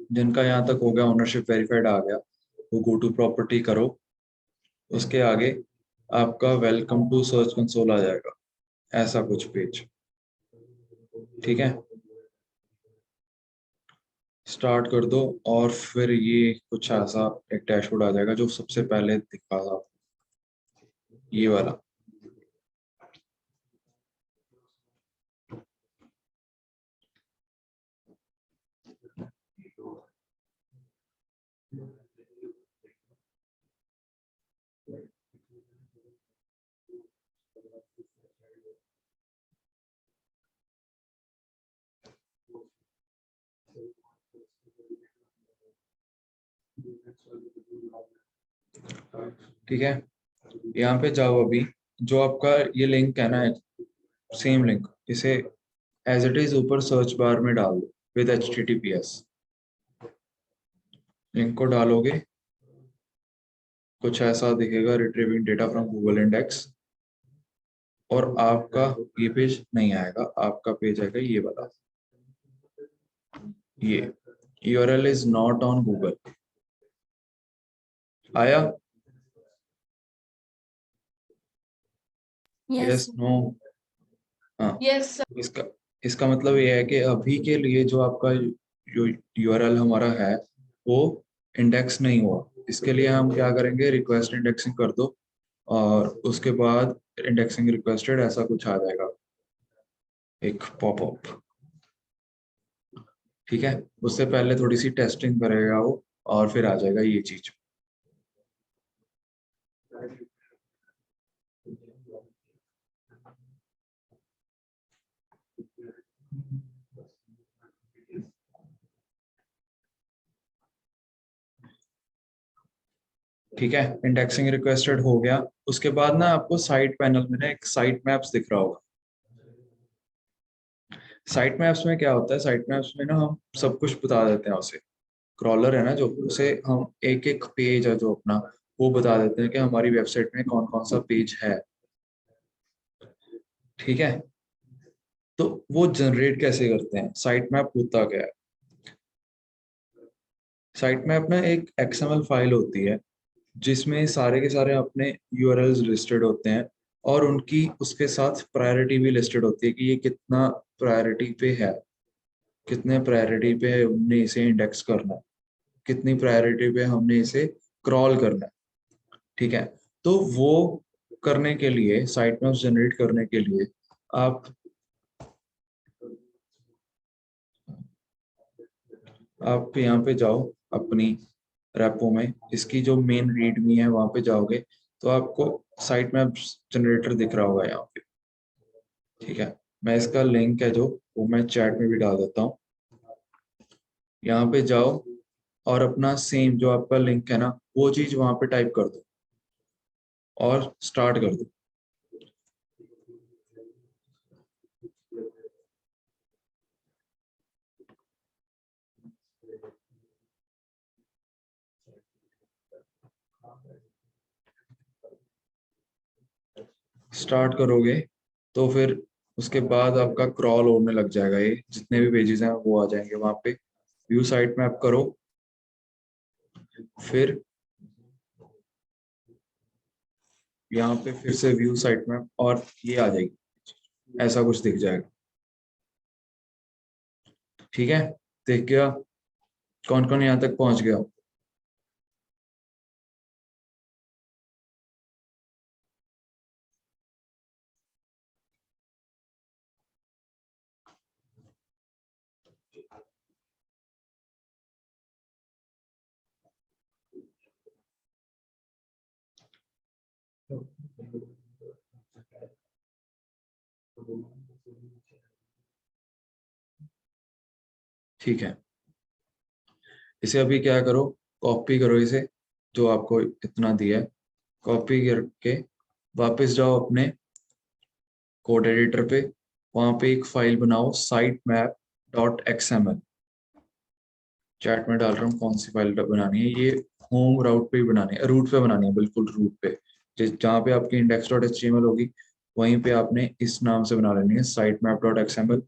जिनका यहाँ तक हो गया, ओनरशिप वेरीफाइड आ गया, वो गो टू प्रॉपर्टी करो। उसके आगे आपका वेलकम टू सर्च कंसोल आ जाएगा, ऐसा कुछ पेज। ठीक है, स्टार्ट कर दो और फिर ये कुछ ऐसा एक डैशबोर्ड आ जाएगा जो सबसे पहले दिखा था, ये वाला। ठीक है, यहाँ पे जाओ। अभी जो आपका ये लिंक है ना, सेम लिंक, इसे एज इट इज ऊपर सर्च बार में डाल दो विद HTTPS। लिंक को डालोगे, कुछ ऐसा दिखेगा, retrieving data from Google index. और आपका ये पेज नहीं आएगा, आपका पेज आएगा ये वाला, ये URL is not on Google. आया? Yes, no? हाँ, Yes, sir. इसका इसका मतलब ये है कि अभी के लिए जो आपका जो URL हमारा है वो इंडेक्स नहीं हुआ। इसके लिए हम क्या करेंगे, रिक्वेस्ट इंडेक्सिंग कर दो और उसके बाद इंडेक्सिंग रिक्वेस्टेड ऐसा कुछ आ जाएगा, एक पॉपअप। ठीक है, उससे पहले थोड़ी सी टेस्टिंग करेगा वो और फिर आ जाएगा ये चीज। ठीक है, इंडेक्सिंग रिक्वेस्टेड हो गया। उसके बाद ना आपको साइट पैनल में ना एक साइट मैप्स दिख रहा होगा। साइट मैप्स में क्या होता है, साइट मैप्स में ना हम सब कुछ बता देते हैं उसे। क्रॉलर है ना जो, उसे हम एक एक पेज है जो अपना, वो बता देते हैं कि हमारी वेबसाइट में कौन कौन सा पेज है। ठीक है, तो वो जनरेट कैसे करते हैं, साइट मैप होता क्या है? साइट मैप ना एक XML फाइल होती है जिसमें सारे के सारे अपने URLs लिस्टेड होते हैं और उनकी उसके साथ प्रायोरिटी भी लिस्टेड होती है कि ये कितना प्रायोरिटी पे है, कितने प्रायोरिटी पे हमने इसे इंडेक्स करना है, कितनी प्रायोरिटी पे हमने इसे क्रॉल करना है। ठीक है, तो वो करने के लिए, साइट मैप्स जनरेट करने के लिए आप यहाँ पे जाओ अपनी रेपो में, इसकी जो मेन रीडमी है वहां पे जाओगे तो आपको साइट मैप्स जनरेटर दिख रहा होगा यहाँ पे। ठीक है, मैं इसका लिंक है जो, वो मैं चैट में भी डाल देता हूँ। यहाँ पे जाओ और अपना सेम जो आपका लिंक है ना, वो चीज वहां पे टाइप कर दो और स्टार्ट कर दो। स्टार्ट करोगे तो फिर उसके बाद आपका क्रॉल होने लग जाएगा, ये जितने भी पेजेस हैं वो आ जाएंगे वहां पे। व्यू साइट मैप करो, फिर यहाँ पे फिर से व्यू साइट मैप और ये आ जाएगी, ऐसा कुछ दिख जाएगा। ठीक है, देख गया? कौन कौन यहाँ तक पहुंच गया? ठीक है, इसे अभी क्या करो, कॉपी करो इसे, जो आपको इतना दिया है, कॉपी करके वापस जाओ अपने कोड एडिटर पे। वहां पे एक फाइल बनाओ, साइट मैप .xml। चैट में डाल रहा हूँ कौन सी फाइल बनानी है, ये होम राउट पे ही बनानी है, रूट पे बनानी है, बिल्कुल रूट पे, जहाँ पे आपकी index.html होगी वहीं पे आपने इस नाम से बना लेनी है sitemap.xml।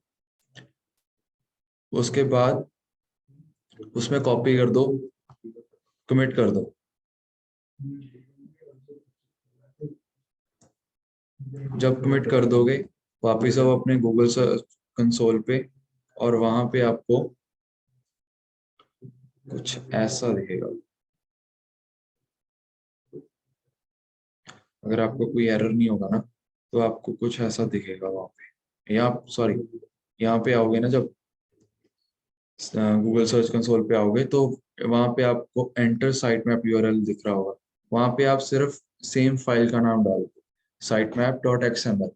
उसके बाद उसमें कॉपी कर दो, कमिट कर दो। जब कमिट कर दोगे वापिस अब अपने गूगल सर्च कंसोल पे, और वहां पे आपको कुछ ऐसा दिखेगा। अगर आपको कोई एरर नहीं होगा ना, तो आपको कुछ ऐसा दिखेगा वहां पे, या सॉरी, यहाँ पे आओगे ना, जब गूगल सर्च कंसोल पे आओगे तो वहां पे आपको एंटर साइट मैप यूआरएल दिख रहा होगा। वहां पे आप सिर्फ सेम फाइल का नाम डाल दो, sitemap.xml,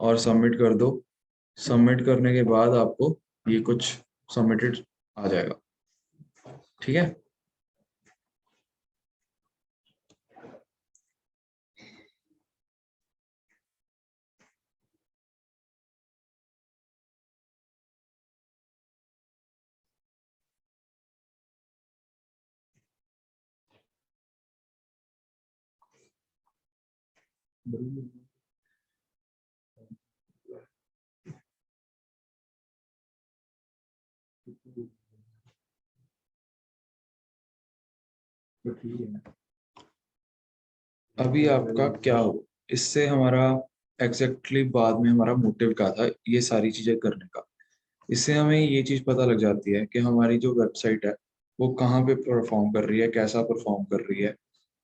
और सबमिट कर दो। सबमिट करने के बाद आपको ये कुछ सबमिटेड आ जाएगा। ठीक है। अभी आपका क्या हो, इससे हमारा एग्जैक्टली बाद में हमारा मोटिव क्या था ये सारी चीजें करने का। इससे हमें ये चीज पता लग जाती है कि हमारी जो वेबसाइट है वो कहाँ पे परफॉर्म कर रही है, कैसा परफॉर्म कर रही है।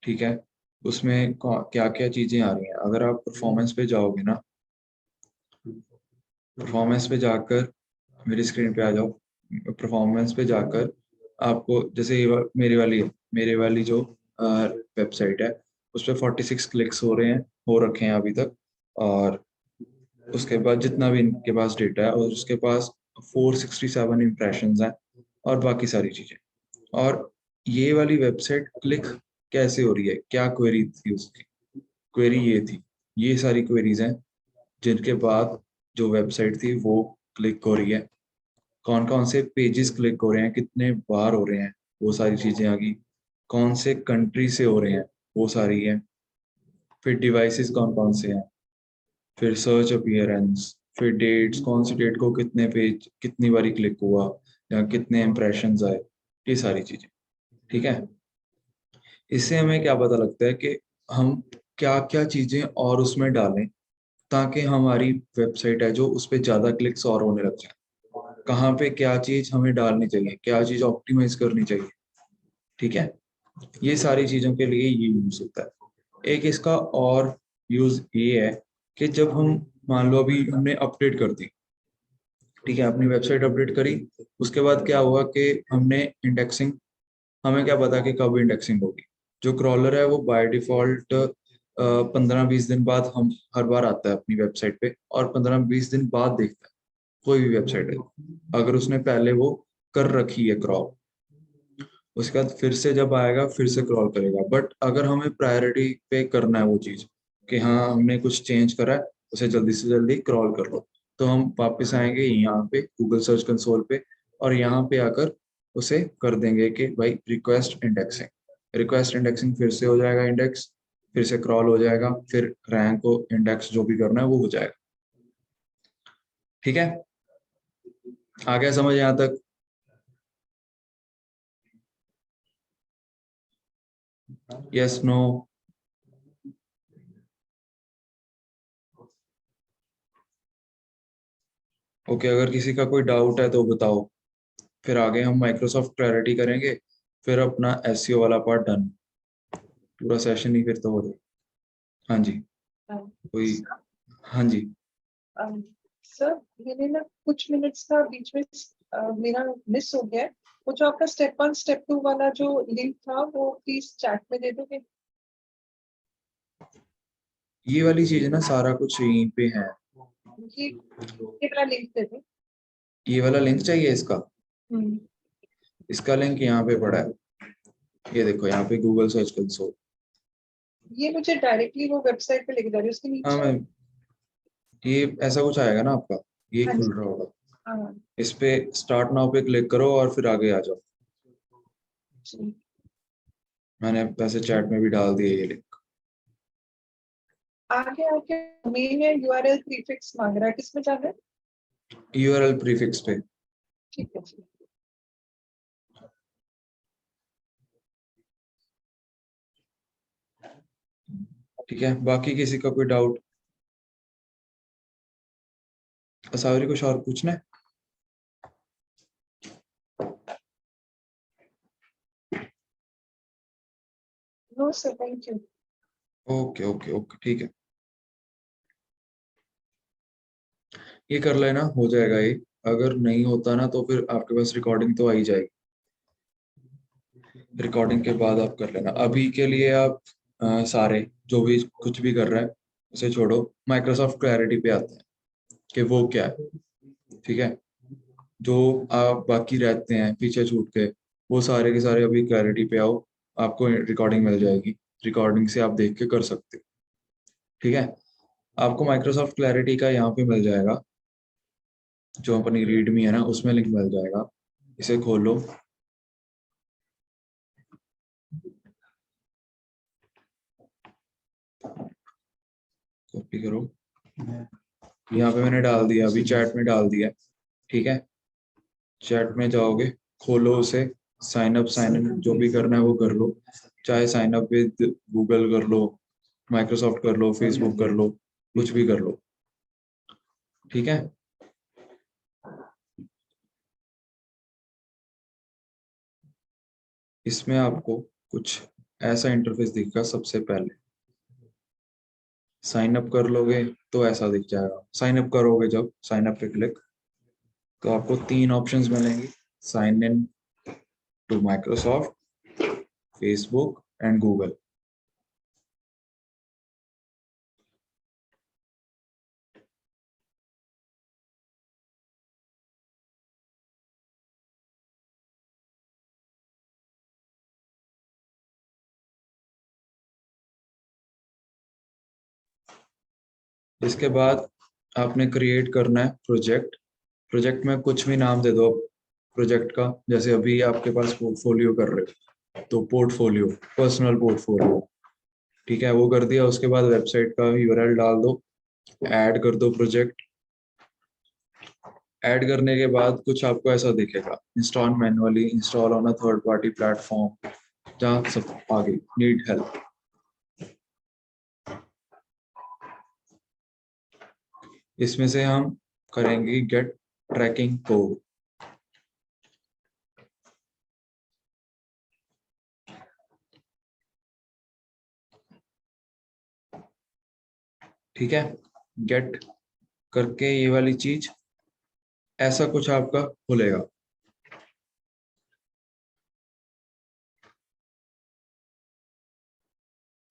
ठीक है। उसमें क्या क्या चीजें आ रही हैं। अगर आप परफॉर्मेंस पे जाओगे ना, परफॉर्मेंस पे जाकर मेरी स्क्रीन पे आ जाओ। परफॉर्मेंस पे जाकर आपको जैसे मेरे वाली जो वेबसाइट है उस पर 46 क्लिक्स हो रहे हैं, हो रखे हैं अभी तक। और उसके बाद जितना भी इनके पास डेटा है, और उसके पास 467 इम्प्रेशंस हैं, और बाकी सारी चीजें। और ये वाली वेबसाइट क्लिक कैसे हो रही है, क्या क्वेरी थी उसकी, क्वेरी ये थी, ये सारी क्वेरीज हैं जिनके बाद जो वेबसाइट थी वो क्लिक हो रही है। कौन कौन से पेजेस क्लिक हो रहे हैं, कितने बार हो रहे हैं, वो सारी चीजें आ गई। कौन से कंट्री से हो रहे हैं वो सारी है। फिर डिवाइसेस कौन कौन से हैं, फिर सर्च अपीयरेंस, फिर डेट्स, कौन सी डेट को कितने पेज कितनी बारी क्लिक हुआ, या कितने इम्प्रेशंस आए, ये सारी चीजें। ठीक है। इससे हमें क्या पता लगता है कि हम क्या क्या चीजें और उसमें डालें ताकि हमारी वेबसाइट है जो उस पर ज्यादा क्लिक्स और होने लग जाए। कहाँ पे क्या चीज हमें डालनी चाहिए, क्या चीज ऑप्टिमाइज करनी चाहिए। ठीक है। ये सारी चीजों के लिए ये यूज होता है। एक इसका और यूज ये है कि जब हम मान लो अभी हमने अपडेट कर दी, ठीक है, अपनी वेबसाइट अपडेट करी, उसके बाद क्या हुआ कि हमने इंडेक्सिंग, हमें क्या पता कि कब इंडेक्सिंग होगी। जो क्रॉलर है वो बाय डिफॉल्ट 15-20 दिन बाद हम हर बार आता है अपनी वेबसाइट पे, और 15-20 दिन बाद देखता है कोई भी वेबसाइट है अगर उसने पहले वो कर रखी है क्रॉल। उसके बाद फिर से जब आएगा फिर से क्रॉल करेगा। बट अगर हमें प्रायोरिटी पे करना है वो चीज कि हाँ हमने कुछ चेंज करा है, उसे जल्दी से जल्दी क्रॉल कर लो, तो हम वापस आएंगे यहाँ पे गूगल सर्च कंसोल पे, और यहाँ पे आकर उसे कर देंगे कि भाई रिक्वेस्ट इंडेक्सिंग। रिक्वेस्ट इंडेक्सिंग फिर से हो जाएगा इंडेक्स, फिर से क्रॉल हो जाएगा, फिर रैंक को इंडेक्स जो भी करना है वो हो जाएगा। ठीक है। आ गया समझ यहाँ तक? Yes, no? ओके, अगर किसी का कोई डाउट है तो बताओ। फिर आगे हम माइक्रोसॉफ्ट प्रायोरिटी करेंगे, फिर अपना एसईओ वाला पार्ट डन, पूरा सेशन ही फिर तो हो जाए। हाँ जी, कोई? हाँ जी। सर मैंने ना कुछ मिनट्स का बीच में मेरा मिस हो गया है। वो जो आपका स्टेप 1 स्टेप 2 वाला जो लिंक था वो प्लीज चैट में दे दोगे। ये वाली चीज ना सारा कुछ यहीं पे है। ये वाला लिंक दे दो। ये वाला लिंक चाहिए इसका? हम्म, इसका लिंक यहाँ पे पड़ा है, ये देखो यहाँ पे गूगल सर्च कंसोल। ये मुझे डायरेक्टली वो वेबसाइट पे लेके जा रही है उसके हाँ नीचे। मैं, ये ऐसा कुछ आएगा ना आपका, ये हाँ खुल जी। रहा होगा। हाँ इस पे स्टार्ट नाउ पे क्लिक करो और फिर आगे आ जाओ। जी। मैंने वैसे चैट में भी डाल दिया ये लिंक। आगे आके मेन है URL प्रीफिक्स मांग रहा है, किसमें जाना है? URL प्रीफिक्स पे। ठीक है जी। ठीक है, बाकी किसी का कोई डाउट? असावरी कुछ और पूछना है? No sir, thank you. Okay okay okay, ठीक है, ये कर लेना, हो जाएगा ये। अगर नहीं होता ना तो फिर आपके पास रिकॉर्डिंग तो आ ही जाएगी। रिकॉर्डिंग के बाद आप कर लेना। अभी के लिए आप सारे जो भी कुछ भी कर रहे हैं उसे छोड़ो, माइक्रोसॉफ्ट क्लैरिटी पे आते हैं कि वो क्या है। ठीक है, जो आप बाकी रहते हैं पीछे छूट के, वो सारे के सारे अभी क्लैरिटी पे आओ, आपको रिकॉर्डिंग मिल जाएगी। रिकॉर्डिंग से आप देख के कर सकते हो। ठीक है, आपको माइक्रोसॉफ्ट क्लैरिटी का यहाँ पे मिल जाएगा, जो अपनी रीडमी है ना उसमें लिंक मिल जाएगा। इसे खोलो, कॉपी करो, यहाँ पे मैंने डाल दिया, अभी चैट में डाल दिया। ठीक है, चैट में जाओगे, खोलो उसे, साइन इन जो भी करना है वो कर लो। चाहे साइन अप विद गूगल कर लो, माइक्रोसॉफ्ट कर लो, फेसबुक कर लो, कुछ भी कर लो। ठीक है, इसमें आपको कुछ ऐसा इंटरफेस दिखेगा। सबसे पहले साइन अप कर लोगे तो ऐसा दिख जाएगा। साइन अप करोगे जब, साइन अप पे क्लिक, तो आपको 3 ऑप्शंस मिलेंगे, sign in to Microsoft, Facebook and Google. इसके बाद आपने क्रिएट करना है प्रोजेक्ट। प्रोजेक्ट में कुछ भी नाम दे दो प्रोजेक्ट का। जैसे अभी आपके पास पोर्टफोलियो कर रहे हो तो पोर्टफोलियो, पर्सनल पोर्टफोलियो। ठीक है, वो कर दिया। उसके बाद वेबसाइट का यूआरएल डाल दो, ऐड कर दो प्रोजेक्ट। ऐड करने के बाद कुछ आपको ऐसा दिखेगा, install manually, install on a third party platform, जहाँ सब आगे नीड हेल्प। इसमें से हम करेंगे गेट ट्रैकिंग कोड। ठीक है, गेट करके ये वाली चीज, ऐसा कुछ आपका खुलेगा।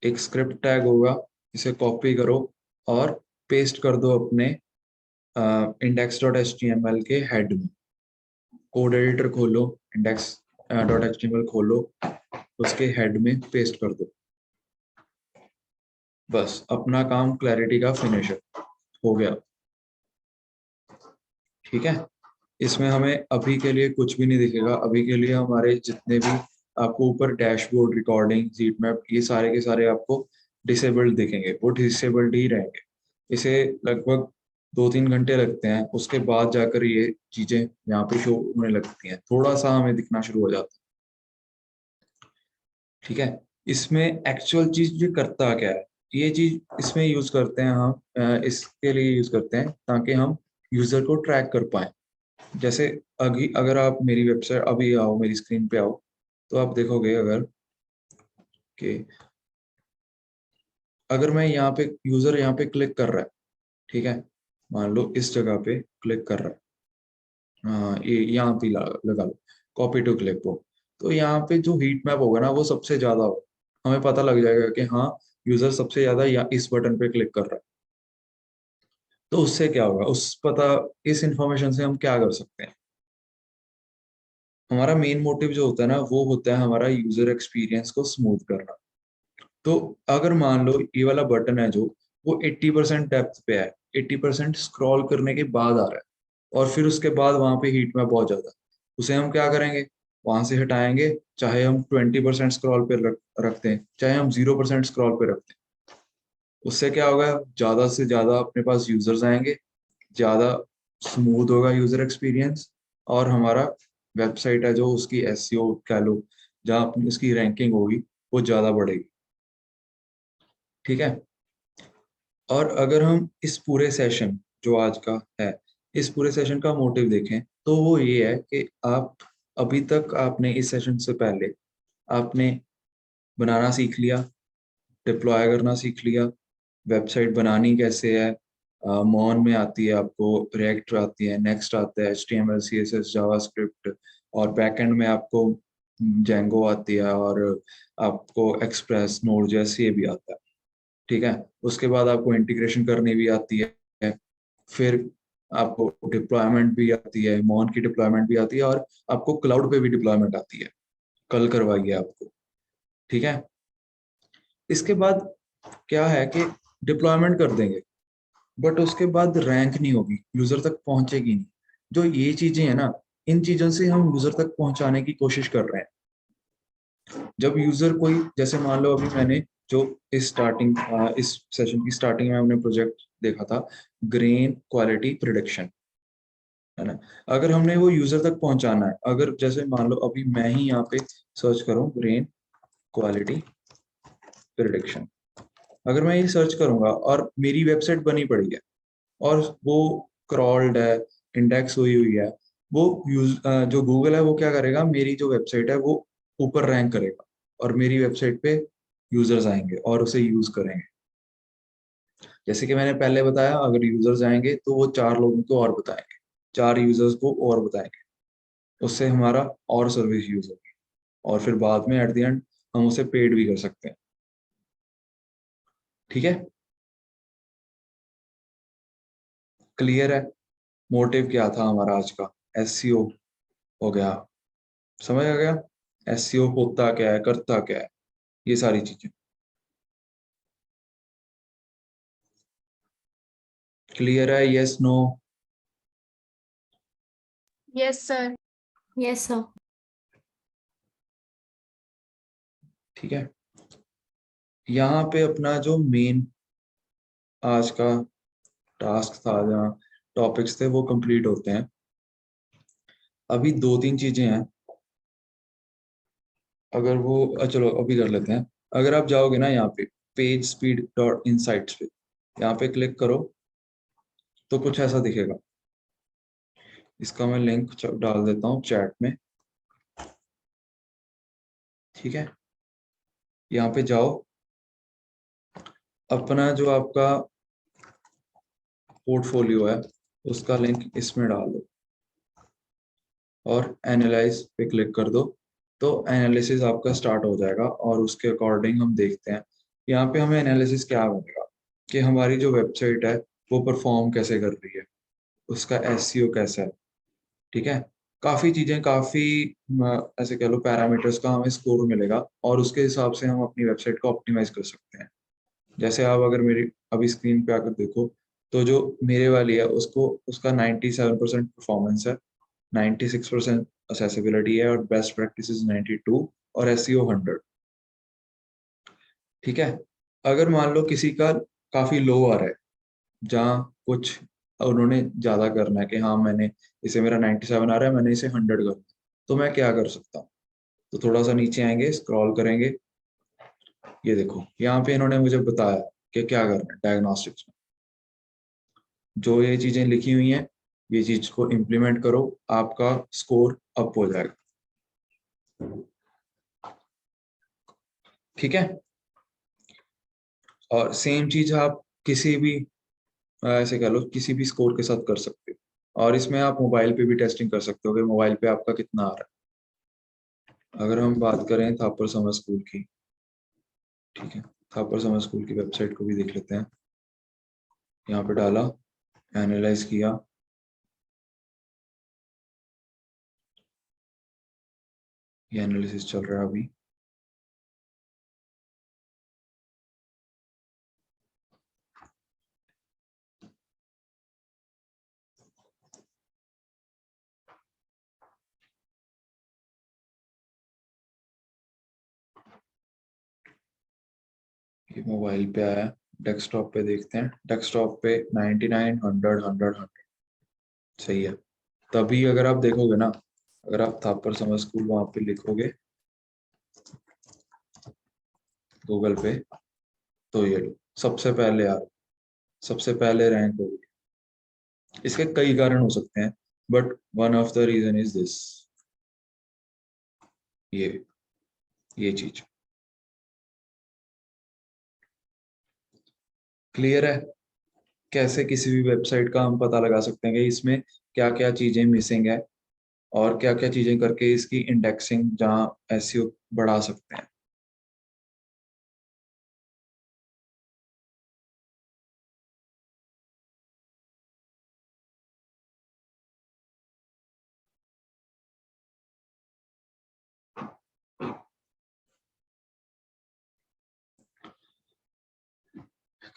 एक स्क्रिप्ट टैग होगा, इसे कॉपी करो और पेस्ट कर दो अपने index.html के हेड में। कोड एडिटर खोलो, index.html खोलो, उसके हेड में पेस्ट कर दो। बस अपना काम क्लैरिटी का फिनिश हो गया। ठीक है, इसमें हमें अभी के लिए कुछ भी नहीं दिखेगा। अभी के लिए हमारे जितने भी आपको ऊपर डैशबोर्ड, रिकॉर्डिंग, जीट मैप, ये सारे के सारे आपको डिसेबल्ड दिखेंगे। वो डिसेबल्ड ही रहेंगे। इसे लगभग 2-3 घंटे लगते हैं, उसके बाद जाकर ये चीजें यहाँ पे शो होने लगती हैं, थोड़ा सा हमें दिखना शुरू हो जाता है। ठीक है, इसमें एक्चुअल चीज जो करता क्या है, ये चीज इसमें यूज करते हैं हम, इसके लिए यूज करते हैं ताकि हम यूजर को ट्रैक कर पाए। जैसे अभी अगर आप मेरी वेबसाइट अभी आओ, मेरी स्क्रीन पे आओ, तो आप देखोगे अगर कि अगर मैं यहाँ पे, यूजर यहाँ पे क्लिक कर रहा है, ठीक है, मान लो इस जगह पे क्लिक कर रहा है, हाँ ये यहाँ पे लगा लो कॉपी टू क्लिक को, तो यहाँ पे जो हीट मैप होगा ना वो सबसे ज्यादा होगा। हमें पता लग जाएगा कि हाँ यूजर सबसे ज्यादा या इस बटन पे क्लिक कर रहा है। तो उससे क्या होगा, उस पता, इस इंफॉर्मेशन से हम क्या कर सकते हैं। हमारा मेन मोटिव जो होता है ना, वो होता है हमारा यूजर एक्सपीरियंस को स्मूथ करना। तो अगर मान लो ये वाला बटन है जो, वो 80% डेप्थ पे है, 80% स्क्रॉल करने के बाद आ रहा है, और फिर उसके बाद वहां पे हीट मैप बहुत ज्यादा है, उसे हम क्या करेंगे, वहां से हटाएंगे। चाहे हम 20% स्क्रॉल पे रखते हैं, चाहे हम 0% स्क्रॉल पे रखते हैं, उससे क्या होगा, ज्यादा से ज्यादा अपने पास यूजर्स आएंगे, ज्यादा स्मूथ होगा यूजर एक्सपीरियंस, और हमारा वेबसाइट है जो उसकी एसईओ कह लो, जहाँ अपनी उसकी रैंकिंग होगी वो ज्यादा बढ़ेगी। ठीक है। और अगर हम इस पूरे सेशन जो आज का है, इस पूरे सेशन का मोटिव देखें तो वो ये है कि आप अभी तक आपने इस सेशन से पहले आपने बनाना सीख लिया, डिप्लॉय करना सीख लिया, वेबसाइट बनानी कैसे है, मॉन में आती है आपको, रिएक्ट आती है, नेक्स्ट आता है, HTML CSS जावास्क्रिप्ट, और बैकएंड में आपको जेंगो आती है, और आपको एक्सप्रेस नोड जैसे ये भी आता है। ठीक है। उसके बाद आपको इंटीग्रेशन करनी भी आती है, फिर आपको डिप्लॉयमेंट भी आती है, मॉन की डिप्लॉयमेंट भी आती है, और आपको क्लाउड पे भी डिप्लॉयमेंट आती है, कल करवाई है आपको। ठीक है। इसके बाद क्या है कि डिप्लॉयमेंट कर देंगे, बट उसके बाद रैंक नहीं होगी, यूजर तक पहुंचेगी नहीं। जो ये चीजें हैं ना, इन चीजों से हम यूजर तक पहुंचाने की कोशिश कर रहे हैं। जब यूजर कोई, जैसे मान लो अभी मैंने जो इस सेशन की स्टार्टिंग में हमने प्रोजेक्ट देखा था, ग्रेन क्वालिटी प्रिडिक्शन, है ना। अगर हमने वो यूजर तक पहुंचाना है, अगर जैसे मान लो अभी मैं ही यहाँ पे सर्च करूँ ग्रेन क्वालिटी प्रिडिक्शन, अगर मैं ये सर्च करूंगा और मेरी वेबसाइट बनी पड़ी है और वो क्रॉल्ड है, इंडेक्स हुई हुई है, वो जो गूगल है वो क्या करेगा, मेरी जो वेबसाइट है वो ऊपर रैंक करेगा, और मेरी वेबसाइट पे यूजर्स आएंगे और उसे यूज करेंगे। जैसे कि मैंने पहले बताया, अगर यूजर्स आएंगे तो वो 4 लोगों को और बताएंगे, 4 यूजर्स को और बताएंगे, उससे हमारा और सर्विस यूज होगी, और फिर बाद में एट द एंड हम उसे पेड भी कर सकते हैं। ठीक है। क्लियर है मोटिव क्या था हमारा आज का? एसईओ हो गया, समझ आ गया एसईओ होता क्या है, करता क्या है, ये सारी चीजें क्लियर है? Yes no? Yes, sir. Yes, sir. ठीक है। यहाँ पे अपना जो मेन आज का टास्क था, जहाँ टॉपिक्स थे वो कंप्लीट होते हैं। अभी 2-3 चीजें हैं, अगर वो चलो अभी कर लेते हैं। अगर आप जाओगे ना यहाँ पे पेज स्पीड डॉट इनसाइट्स पे, यहाँ पे क्लिक करो तो कुछ ऐसा दिखेगा। इसका मैं लिंक डाल देता हूँ चैट में। ठीक है। यहाँ पे जाओ, अपना जो आपका पोर्टफोलियो है उसका लिंक इसमें डाल दो, और एनालाइज पे क्लिक कर दो, तो एनालिसिस आपका स्टार्ट हो जाएगा, और उसके अकॉर्डिंग हम देखते हैं। यहाँ पे हमें एनालिसिस क्या बनेगा कि हमारी जो वेबसाइट है वो परफॉर्म कैसे कर रही है, उसका एसईओ कैसा है। ठीक है। काफी चीजें, काफी ऐसे कह लो पैरामीटर्स का हमें स्कोर मिलेगा, और उसके हिसाब से हम अपनी वेबसाइट को ऑप्टिमाइज कर सकते हैं। जैसे आप अगर मेरी अभी स्क्रीन पे आकर देखो, तो जो मेरे वाली है उसको, उसका 97% परफॉर्मेंस है, 96% असेसिबिलिटी है, और बेस्ट प्रैक्टिस 92, और एसईओ 100। ठीक है। अगर मान लो किसी का काफी लो आ रहा है, जहाँ कुछ उन्होंने ज्यादा करना है कि हाँ मैंने इसे, मेरा 97 आ रहा है, मैंने इसे 100 करना है, तो मैं क्या कर सकता हूँ? तो थोड़ा सा नीचे आएंगे, स्क्रॉल करेंगे, ये देखो यहाँ पे इन्होंने मुझे बताया कि क्या करना है डायग्नोस्टिक्स में। जो ये चीजें लिखी हुई हैं, ये चीज को इम्प्लीमेंट करो, आपका स्कोर अप हो जाएगा। ठीक है। और सेम चीज आप किसी भी ऐसे कह लो किसी भी स्कोर के साथ कर सकते हो, और इसमें आप मोबाइल पे भी टेस्टिंग कर सकते हो कि मोबाइल पे आपका कितना आ रहा है। अगर हम बात करें थापर समर स्कूल की, ठीक है, थापर समर स्कूल की वेबसाइट को भी देख लेते हैं। यहाँ पे डाला, एनालाइज किया, ये एनालिसिस चल रहा है अभी। ये मोबाइल पे आया, डेस्कटॉप पे देखते हैं, डेस्कटॉप पे 99 100 100 100 सही है। तभी अगर आप देखोगे ना, अगर आप थापर समर स्कूल वहां पे लिखोगे गूगल पे, तो ये लो सबसे पहले यार, सबसे पहले रैंक होगी। इसके कई कारण हो सकते हैं, but one of the reason is this, ये चीज क्लियर है। कैसे किसी भी वेबसाइट का हम पता लगा सकते हैं कि इसमें क्या क्या चीजें मिसिंग है और क्या क्या चीजें करके इसकी इंडेक्सिंग जहाँ एसईओ बढ़ा सकते हैं।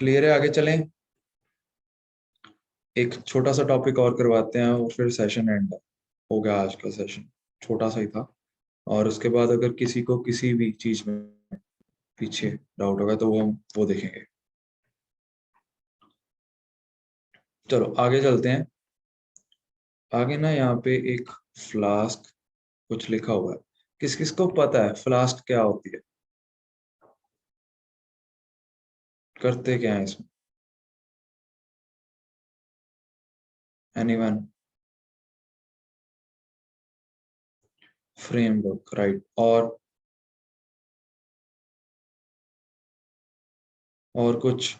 क्लियर है, आगे चलें। एक छोटा सा टॉपिक और करवाते हैं और फिर सेशन एंड हो गया। आज का सेशन छोटा सा ही था, और उसके बाद अगर किसी को किसी भी चीज में पीछे डाउट होगा तो वो हम वो देखेंगे। चलो आगे चलते हैं। आगे ना यहाँ पे एक फ्लास्क कुछ लिखा हुआ है। किस किस को पता है फ्लास्क क्या होती है, करते क्या है इसमें? एनीवन? Framework, right. और कुछ,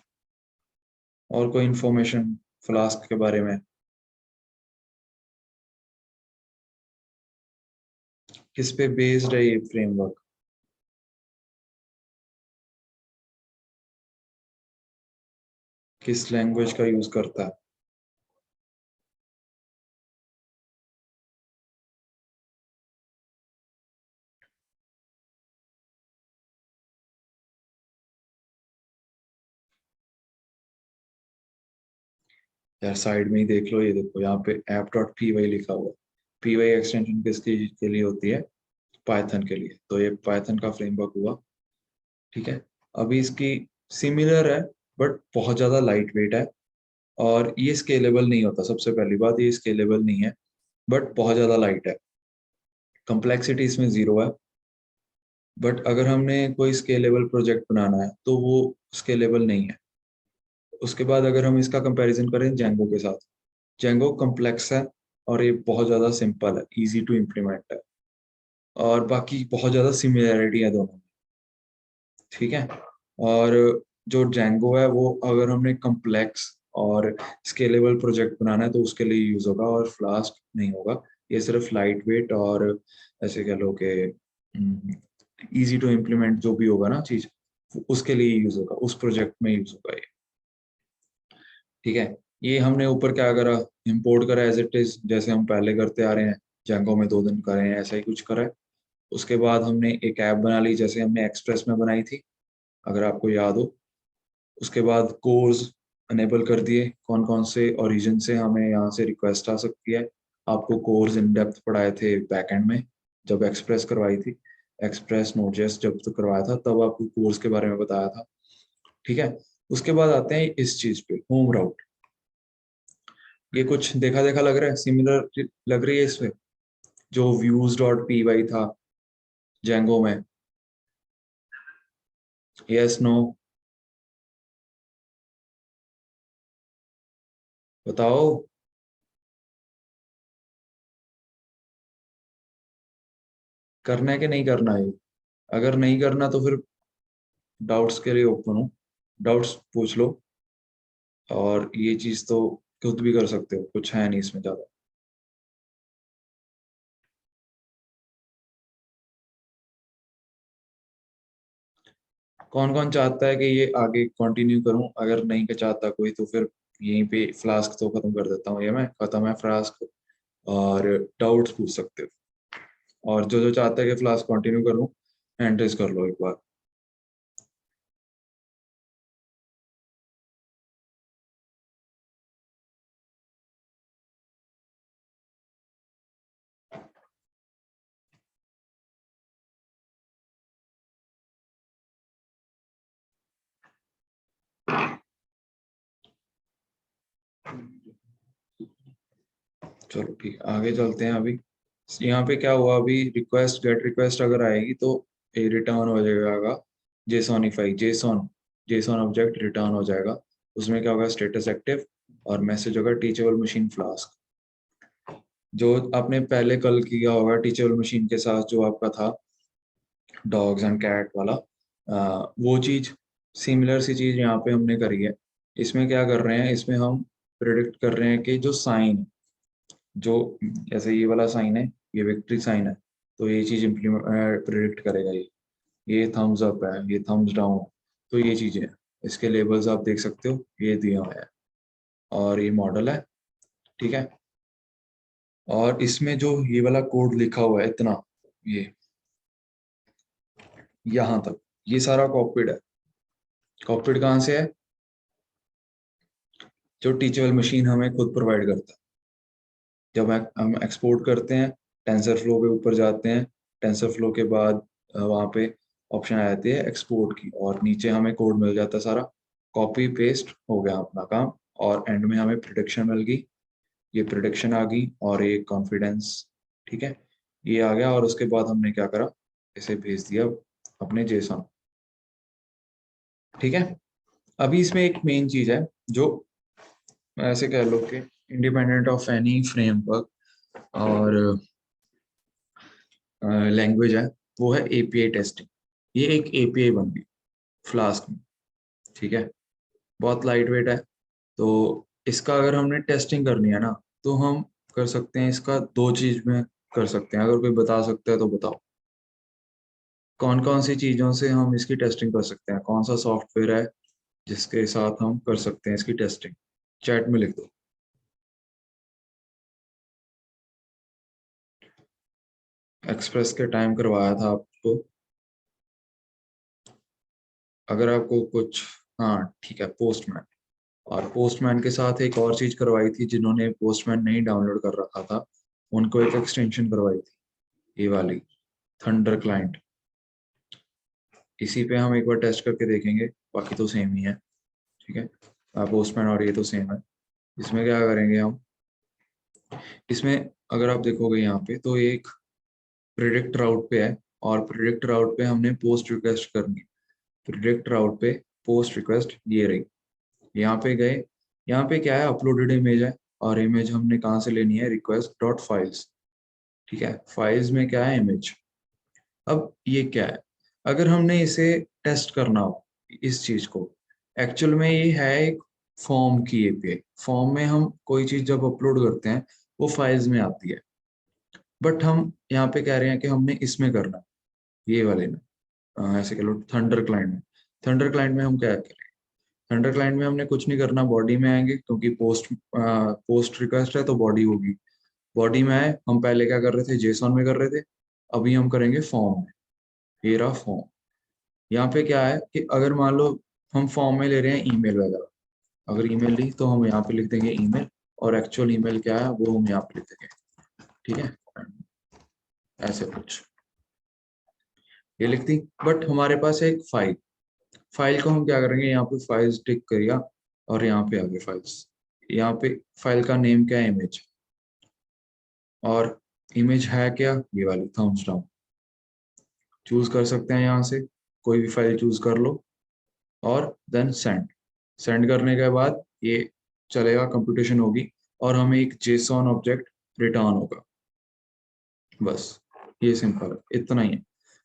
और कोई इंफॉर्मेशन फ्लास्क के बारे में? किस पे बेस्ड है ये फ्रेमवर्क? किस लैंग्वेज का यूज करता है? यार साइड में ही देख लो, ये देखो यहाँ पे ऐप डॉट पी वाई लिखा हुआ है। पी वाई एक्सटेंशन किसके के लिए होती है? पाइथन के लिए। तो ये पाइथन का फ्रेमवर्क हुआ, ठीक है। अभी इसकी सिमिलर है, बट बहुत ज्यादा लाइट वेट है, और ये स्केलेबल नहीं होता। सबसे पहली बात, ये स्केलेबल नहीं है, बट बहुत ज्यादा लाइट है। कम्प्लेक्सिटी इसमें जीरो है, बट अगर हमने कोई स्केलेबल प्रोजेक्ट बनाना है तो वो स्केलेबल नहीं है। उसके बाद अगर हम इसका कंपैरिजन करें जेंगो के साथ, जेंगो कॉम्प्लेक्स है और ये बहुत ज्यादा सिंपल है, इजी टू इम्प्लीमेंट है, और बाकी बहुत ज्यादा सिमिलैरिटी है दोनों में, ठीक है। और जो जेंगो है वो अगर हमने कॉम्प्लेक्स और स्केलेबल प्रोजेक्ट बनाना है तो उसके लिए यूज होगा, और फ्लास्क नहीं होगा। ये सिर्फ लाइट वेट और ऐसे कह लो कि इजी टू इम्प्लीमेंट जो भी होगा ना चीज, उसके लिए यूज होगा, उस प्रोजेक्ट में यूज होगा ये, ठीक है। ये हमने ऊपर क्या करा, इंपोर्ट करा एज इट इज, जैसे हम पहले करते आ रहे हैं। जेंगो में 2 दिन करे हैं, ऐसा ही कुछ करा है। उसके बाद हमने एक ऐप बना ली, जैसे हमने एक्सप्रेस में बनाई थी, अगर आपको याद हो। उसके बाद कोर्स अनेबल कर दिए, कौन कौन से ओरिजिन से हमें यहाँ से रिक्वेस्ट आ सकती है। आपको कोर्स इन डेप्थ पढ़ाए थे बैकएंड में, जब एक्सप्रेस करवाई थी। एक्सप्रेस नोड.जेएस जब तो करवाया था तब आपको कोर्स के बारे में बताया था, ठीक है। उसके बाद आते हैं इस चीज पे, होम राउट। ये कुछ देखा देखा लग रहा है, सिमिलर लग रही है इसमें, जो व्यूज डॉट पी वाई था जेंगो में। Yes no? बताओ। करना है कि नहीं करना है? अगर नहीं करना तो फिर डाउट्स के लिए ओपन हो, डाउट्स पूछ लो। और ये चीज तो खुद भी कर सकते हो, कुछ है नहीं इसमें ज्यादा। कौन कौन चाहता है कि ये आगे कंटिन्यू करूं? अगर नहीं के चाहता कोई तो फिर यहीं पे फ्लास्क तो खत्म कर देता हूँ। ये मैं खत्म है फ्लास्क, और डाउट्स पूछ सकते हो। और जो जो चाहता है कि फ्लास्क कंटिन्यू करूं, हैंड रेज कर लो एक बार। चलो ठीक है, आगे चलते हैं। अभी यहाँ पे क्या हुआ, अभी रिक्वेस्ट गेट रिक्वेस्ट अगर आएगी तो ये रिटर्न हो जाएगा जेसोनिफाई, जेसॉन ऑब्जेक्ट रिटर्न हो जाएगा। उसमें क्या होगा, स्टेटस एक्टिव और मैसेज होगा टीचेबल मशीन फ्लास्क। जो आपने पहले कल किया होगा टीचेबल मशीन के साथ, जो आपका था डॉग्स एंड कैट वाला, वो चीज, सिमिलर सी चीज यहाँ पे हमने करी है। इसमें क्या कर रहे हैं, इसमें हम प्रिडिक्ट कर रहे हैं कि जो साइन, जो जैसे ये वाला साइन है, ये विक्ट्री साइन है, तो ये चीज इम्प्लीमेंट प्रिडिक्ट करेगा। ये थम्स अप है, ये थम्स डाउन, तो ये चीजें हैं। इसके लेबल्स आप देख सकते हो, ये दिया हुआ है और ये मॉडल है, ठीक है। और इसमें जो ये वाला कोड लिखा हुआ है इतना, ये यहाँ तक, ये सारा कॉकपिट है। कॉकपिट कहाँ से है, जो टीचेबल मशीन हमें खुद प्रोवाइड करता है। जब हम एक्सपोर्ट करते हैं, टेंसर फ्लो के ऊपर जाते हैं, टेंसर फ्लो के बाद वहाँ पे ऑप्शन आ जाती है एक्सपोर्ट की, और नीचे हमें कोड मिल जाता है सारा। कॉपी पेस्ट हो गया अपना काम, और एंड में हमें प्रिडिक्शन मिल गई, ये प्रिडिक्शन आ गई और ये कॉन्फिडेंस, ठीक है, ये आ गया। और उसके बाद हमने क्या करा, इसे भेज दिया अपने जेसन, ठीक है। अभी इसमें एक मेन चीज है जो ऐसे कह लो कि इंडिपेंडेंट ऑफ एनी फ्रेमवर्क और लैंग्वेज है, वो है एपीआई टेस्टिंग। ये एक एपीआई बन गई फ्लास्क में, ठीक है, बहुत लाइट वेट है। तो इसका अगर हमने टेस्टिंग करनी है ना, तो हम कर सकते हैं इसका दो चीज में कर सकते हैं। अगर कोई बता सकता है तो बताओ, कौन कौन सी चीजों से हम इसकी टेस्टिंग कर सकते हैं, कौन सा सॉफ्टवेयर है जिसके साथ हम कर सकते हैं इसकी टेस्टिंग, चैट में लिख दो। एक्सप्रेस के टाइम करवाया था आपको, अगर आपको कुछ, हाँ ठीक है, पोस्टमैन। और पोस्टमैन के साथ एक और चीज करवाई थी, जिन्होंने पोस्टमैन नहीं डाउनलोड कर रखा था उनको एक एक्सटेंशन करवाई थी, ये वाली थंडर क्लाइंट। इसी पे हम एक बार टेस्ट करके देखेंगे, बाकी तो सेम ही है, ठीक है। पोस्टमैन और ये तो सेम है। इसमें क्या करेंगे हम, इसमें अगर आप देखोगे यहाँ पे तो एक प्रिडिक्ट राउट पे है, और प्रिडिक्ट राउट पे हमने पोस्ट रिक्वेस्ट करनी है। प्रिडिक्ट राउट पे पोस्ट रिक्वेस्ट ये रही, यहाँ पे गए, यहाँ पे क्या है, अपलोडेड इमेज है, और इमेज हमने कहाँ से लेनी है, रिक्वेस्ट डॉट फाइल्स, ठीक है। फाइल्स में क्या है, इमेज। अब ये क्या है, अगर हमने इसे टेस्ट करना हो इस चीज को, एक्चुअल में ये है एक फॉर्म की एपीआई। फॉर्म में हम कोई चीज जब अपलोड करते हैं वो फाइल्स में आती है, बट हम यहाँ पे कह रहे हैं कि हमने इसमें करना है, ये वाले में, ऐसे कह लो थंडर क्लाइंट में। थंडर क्लाइंट में हम क्या करें, थंडर क्लाइंट में हमने कुछ नहीं करना, बॉडी में आएंगे, क्योंकि पोस्ट रिक्वेस्ट है तो बॉडी होगी। बॉडी में आए, हम पहले क्या कर रहे थे, जेसॉन में कर रहे थे, अभी हम करेंगे फॉर्म में। ये रहा फॉर्म। यहाँ पे क्या है कि अगर मान लो हम फॉर्म में ले रहे हैं ईमेल वगैरह, अगर ईमेल ली तो हम यहाँ पे लिख देंगे ईमेल, और एक्चुअल ईमेल क्या है वो हम यहाँ पे लिख देंगे, ठीक है, ऐसे कुछ ये लिख दी। बट हमारे पास है एक फाइल, फाइल को हम क्या करेंगे, यहाँ पे फाइल्स टिक करिए, और यहाँ पे आगे फाइल्स, यहाँ पे फाइल का नेम क्या है, इमेज। और इमेज है क्या, ये वाली थम्स डाउन। चूज कर सकते हैं यहाँ से, कोई भी फाइल चूज कर लो, और देन सेंड। सेंड करने के बाद ये चलेगा, कंप्यूटेशन होगी, और हमें एक जेसॉन ऑब्जेक्ट रिटर्न होगा। बस ये सिंपल है, इतना ही है।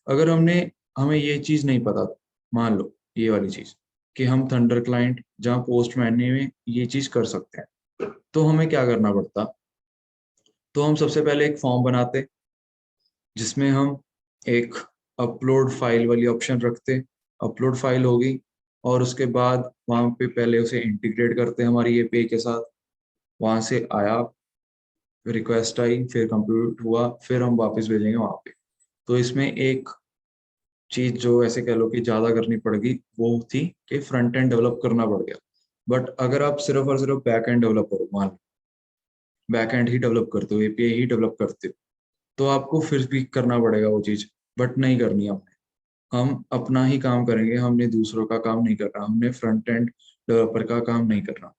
अगर हमें ये चीज नहीं पता, मान लो ये वाली चीज कि हम थंडर क्लाइंट जहाँ पोस्टमैन में ये चीज कर सकते हैं, तो हमें क्या करना पड़ता, तो हम सबसे पहले एक फॉर्म बनाते जिसमें हम एक अपलोड फाइल वाली ऑप्शन रखते। अपलोड फाइल होगी, और उसके बाद वहां पे पहले उसे इंटीग्रेट करते हैं हमारी एपीआई के साथ। वहां से आया, रिक्वेस्ट आई, फिर कंप्यूट हुआ, फिर हम वापस भेजेंगे वहां पे। तो इसमें एक चीज जो ऐसे कह लो कि ज्यादा करनी पड़ेगी, वो थी कि फ्रंट एंड डेवलप करना पड़ गया। बट अगर आप सिर्फ और सिर्फ बैक एंड डेवलप करो, मान low back and he develop करते हो, एपीआई ही डेवलप करते हो, तो आपको फिर भी करना पड़ेगा वो चीज, बट नहीं करनी है हमने। हम अपना ही काम करेंगे, हमने दूसरों का काम नहीं करना, हमने फ्रंट एंड डेवलपर का काम नहीं करना।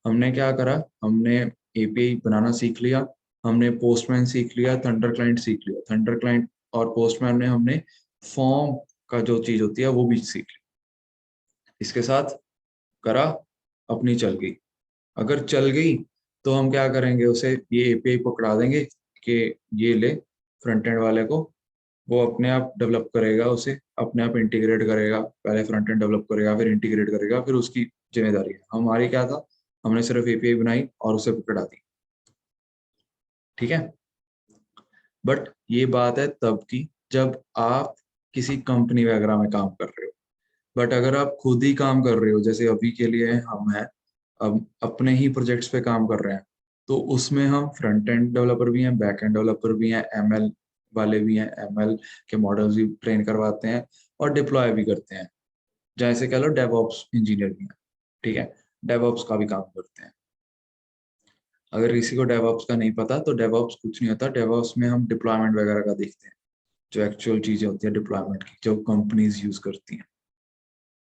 हमने क्या करा, हमने एपीआई बनाना सीख लिया, हमने पोस्टमैन सीख लिया, थंडर क्लाइंट सीख लिया। थंडर क्लाइंट और पोस्टमैन में हमने फॉर्म का जो चीज होती है वो भी सीख ली। इसके साथ करा, अपनी चल गई। अगर चल गई तो हम क्या करेंगे, उसे ये एपीआई पकड़ा देंगे कि ये ले फ्रंट एंड वाले को, वो अपने आप डेवलप करेगा, उसे अपने आप इंटीग्रेट करेगा। पहले फ्रंट एंड डेवलप करेगा, फिर इंटीग्रेट करेगा, फिर उसकी जिम्मेदारी है। हमारी क्या था, हमने सिर्फ एपीआई बनाई और उसे पकड़ा दी। ठीक है, बट ये बात है तब की जब आप किसी कंपनी वगैरह में काम कर रहे हो। बट अगर आप खुद ही काम कर रहे हो, जैसे अभी के लिए हम हैं, अब अपने ही प्रोजेक्ट्स पे काम कर रहे हैं, तो उसमें हम फ्रंट एंड डेवलपर भी हैं, बैक एंड डेवलपर भी हैं, एमएल वाले भी हैं, एमएल के मॉडल्स भी ट्रेन करवाते हैं और डिप्लॉय भी करते हैं। जैसे कह लो डेवऑप्स इंजीनियर भी हैं। ठीक है, डेवऑप्स का भी काम करते हैं। अगर किसी को डेवऑप्स का नहीं पता तो डेवऑप्स कुछ नहीं होता। डेवऑप्स में हम डिप्लॉयमेंट वगैरह का देखते हैं, जो एक्चुअल चीजें होती है डिप्लॉयमेंट की, जो कंपनीज यूज करती हैं।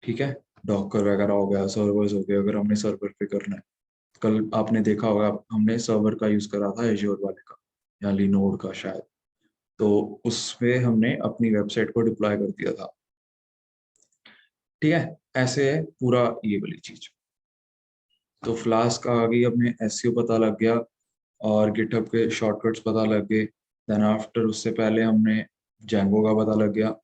ठीक है, डॉकर वगैरह हो गया, सर्वर्स हो गए, अगर हमने सर्वर पे करना है। कल आपने देखा होगा, हमने सर्वर का यूज करा था एज्योर वाले का या लिनोड का शायद, तो उसमें हमने अपनी वेबसाइट को डिप्लॉय कर दिया था। ठीक है, ऐसे है पूरा ये वाली चीज। तो फ्लास्क आ गई, अपने एसईओ पता लग गया और गिटहब के शॉर्टकट्स पता लग गए। देन आफ्टर, उससे पहले हमने जैंगो का पता लग गया।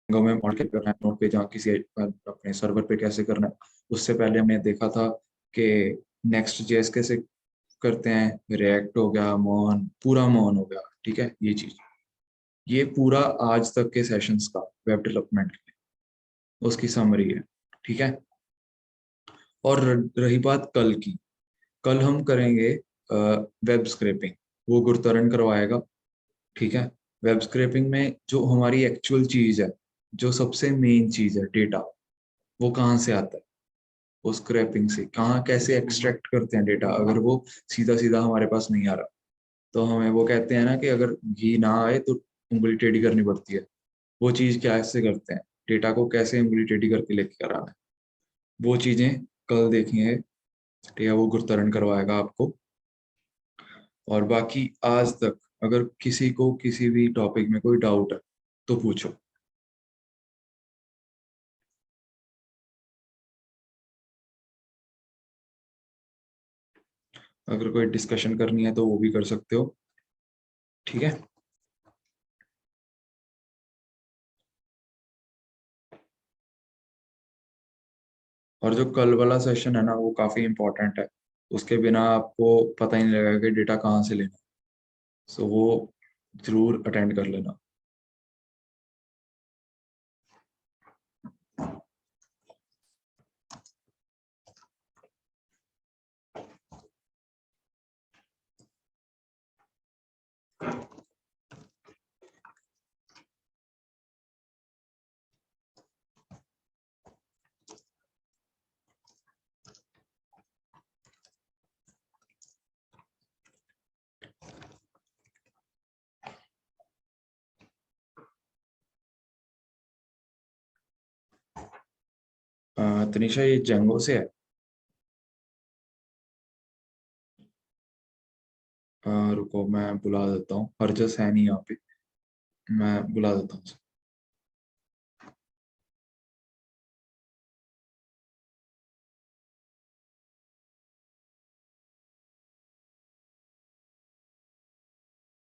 में मॉडल करना है नोड पे, जहाँ किसी अपने सर्वर पे कैसे करना है। उससे पहले हमने देखा था कि नेक्स्ट जेएस कैसे करते हैं, रिएक्ट हो गया, मोहन, पूरा मोहन हो गया। ठीक है, ये चीज, ये पूरा आज तक के सेशंस का वेब डेवलपमेंट के लिए उसकी समरी है। ठीक है, और रही बात कल की, कल हम करेंगे वेब स्क्रैपिंग, वो गुरतरन करवाएगा। ठीक है, वेब स्क्रैपिंग में जो हमारी एक्चुअल चीज है, जो सबसे मेन चीज है, डेटा, वो कहाँ से आता है, वो स्क्रैपिंग से कहाँ कैसे एक्सट्रैक्ट करते हैं डेटा। अगर वो सीधा सीधा हमारे पास नहीं आ रहा, तो हमें वो कहते हैं ना कि अगर घी ना आए तो उंगली टेढ़ी करनी पड़ती है। वो चीज क्या ऐसे करते हैं, डेटा को कैसे उंगली टेढ़ी करके लेके आना है, वो चीजें कल देखेंगे। ठीक है, वो गुरतरन करवाएगा आपको। और बाकी आज तक अगर किसी को किसी भी टॉपिक में कोई डाउट है तो पूछो। अगर कोई डिस्कशन करनी है तो वो भी कर सकते हो। ठीक है, और जो कल वाला सेशन है ना, वो काफी इंपॉर्टेंट है। उसके बिना आपको पता ही नहीं लगेगा कि डेटा कहाँ से लेना। सो वो जरूर अटेंड कर लेना। तनिषा, ये जेंगो से है। रुको मैं बुला देता हूँ, हरजस है नहीं यहाँ पे, मैं बुला देता हूँ उसे।